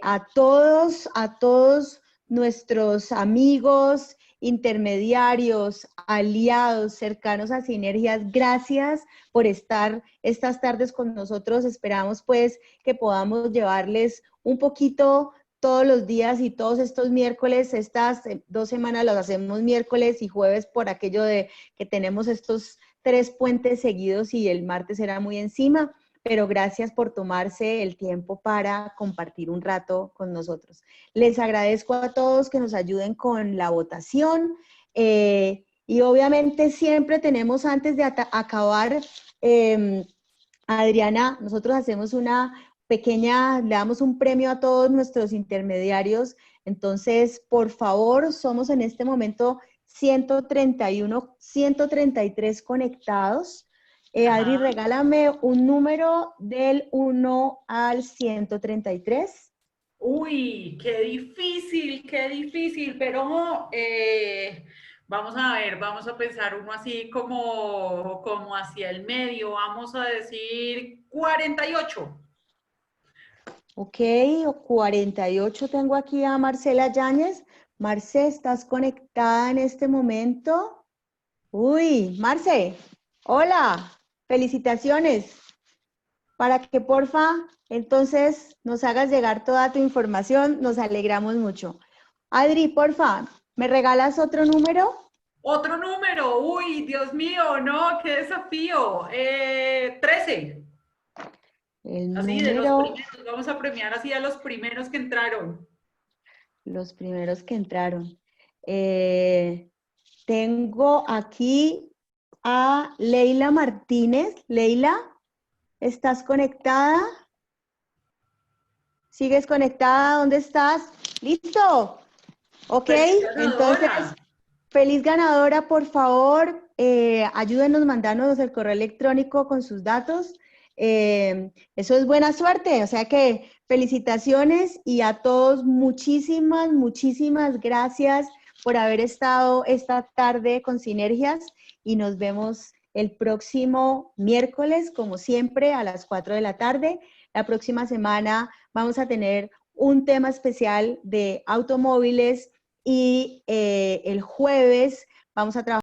a todos nuestros amigos, intermediarios, aliados, cercanos a Sinergias, gracias por estar estas tardes con nosotros. Esperamos pues que podamos llevarles un poquito todos los días y todos estos miércoles, estas 2 semanas las hacemos miércoles y jueves por aquello de que tenemos estos 3 puentes seguidos y el martes era muy encima, pero gracias por tomarse el tiempo para compartir un rato con nosotros. Les agradezco a todos que nos ayuden con la votación y obviamente siempre tenemos antes de acabar, Adriana, nosotros hacemos una pequeña, le damos un premio a todos nuestros intermediarios. Entonces, por favor, somos en este momento 131, 133 conectados. Adri, Ajá. regálame un número del 1 al 133. Uy, qué difícil, pero vamos a ver, vamos a pensar uno así como hacia el medio, vamos a decir 48. Ok, 48 tengo aquí a Marcela Yáñez. Marce, ¿estás conectada en este momento? Uy, Marce, hola, felicitaciones. Para que porfa, entonces nos hagas llegar toda tu información, nos alegramos mucho. Adri, porfa, ¿me regalas otro número? Otro número, uy, Dios mío, no, qué desafío. 13, El así de los número, primeros, vamos a premiar así a los primeros que entraron. los primeros que entraron. Eh, Tengo aquí a Leila Martínez. Leila, ¿estás conectada? ¿Sigues conectada? ¿Dónde estás? ¿Listo? Ok, Feliz entonces, ganadora. feliz ganadora, por favor, ayúdenos mandándonos el correo electrónico con sus datos. Eso es buena suerte, o sea que felicitaciones y a todos muchísimas, muchísimas gracias por haber estado esta tarde con Sinergias y nos vemos el próximo miércoles, como siempre, a las 4 de la tarde. La próxima semana vamos a tener un tema especial de automóviles y el jueves vamos a trabajar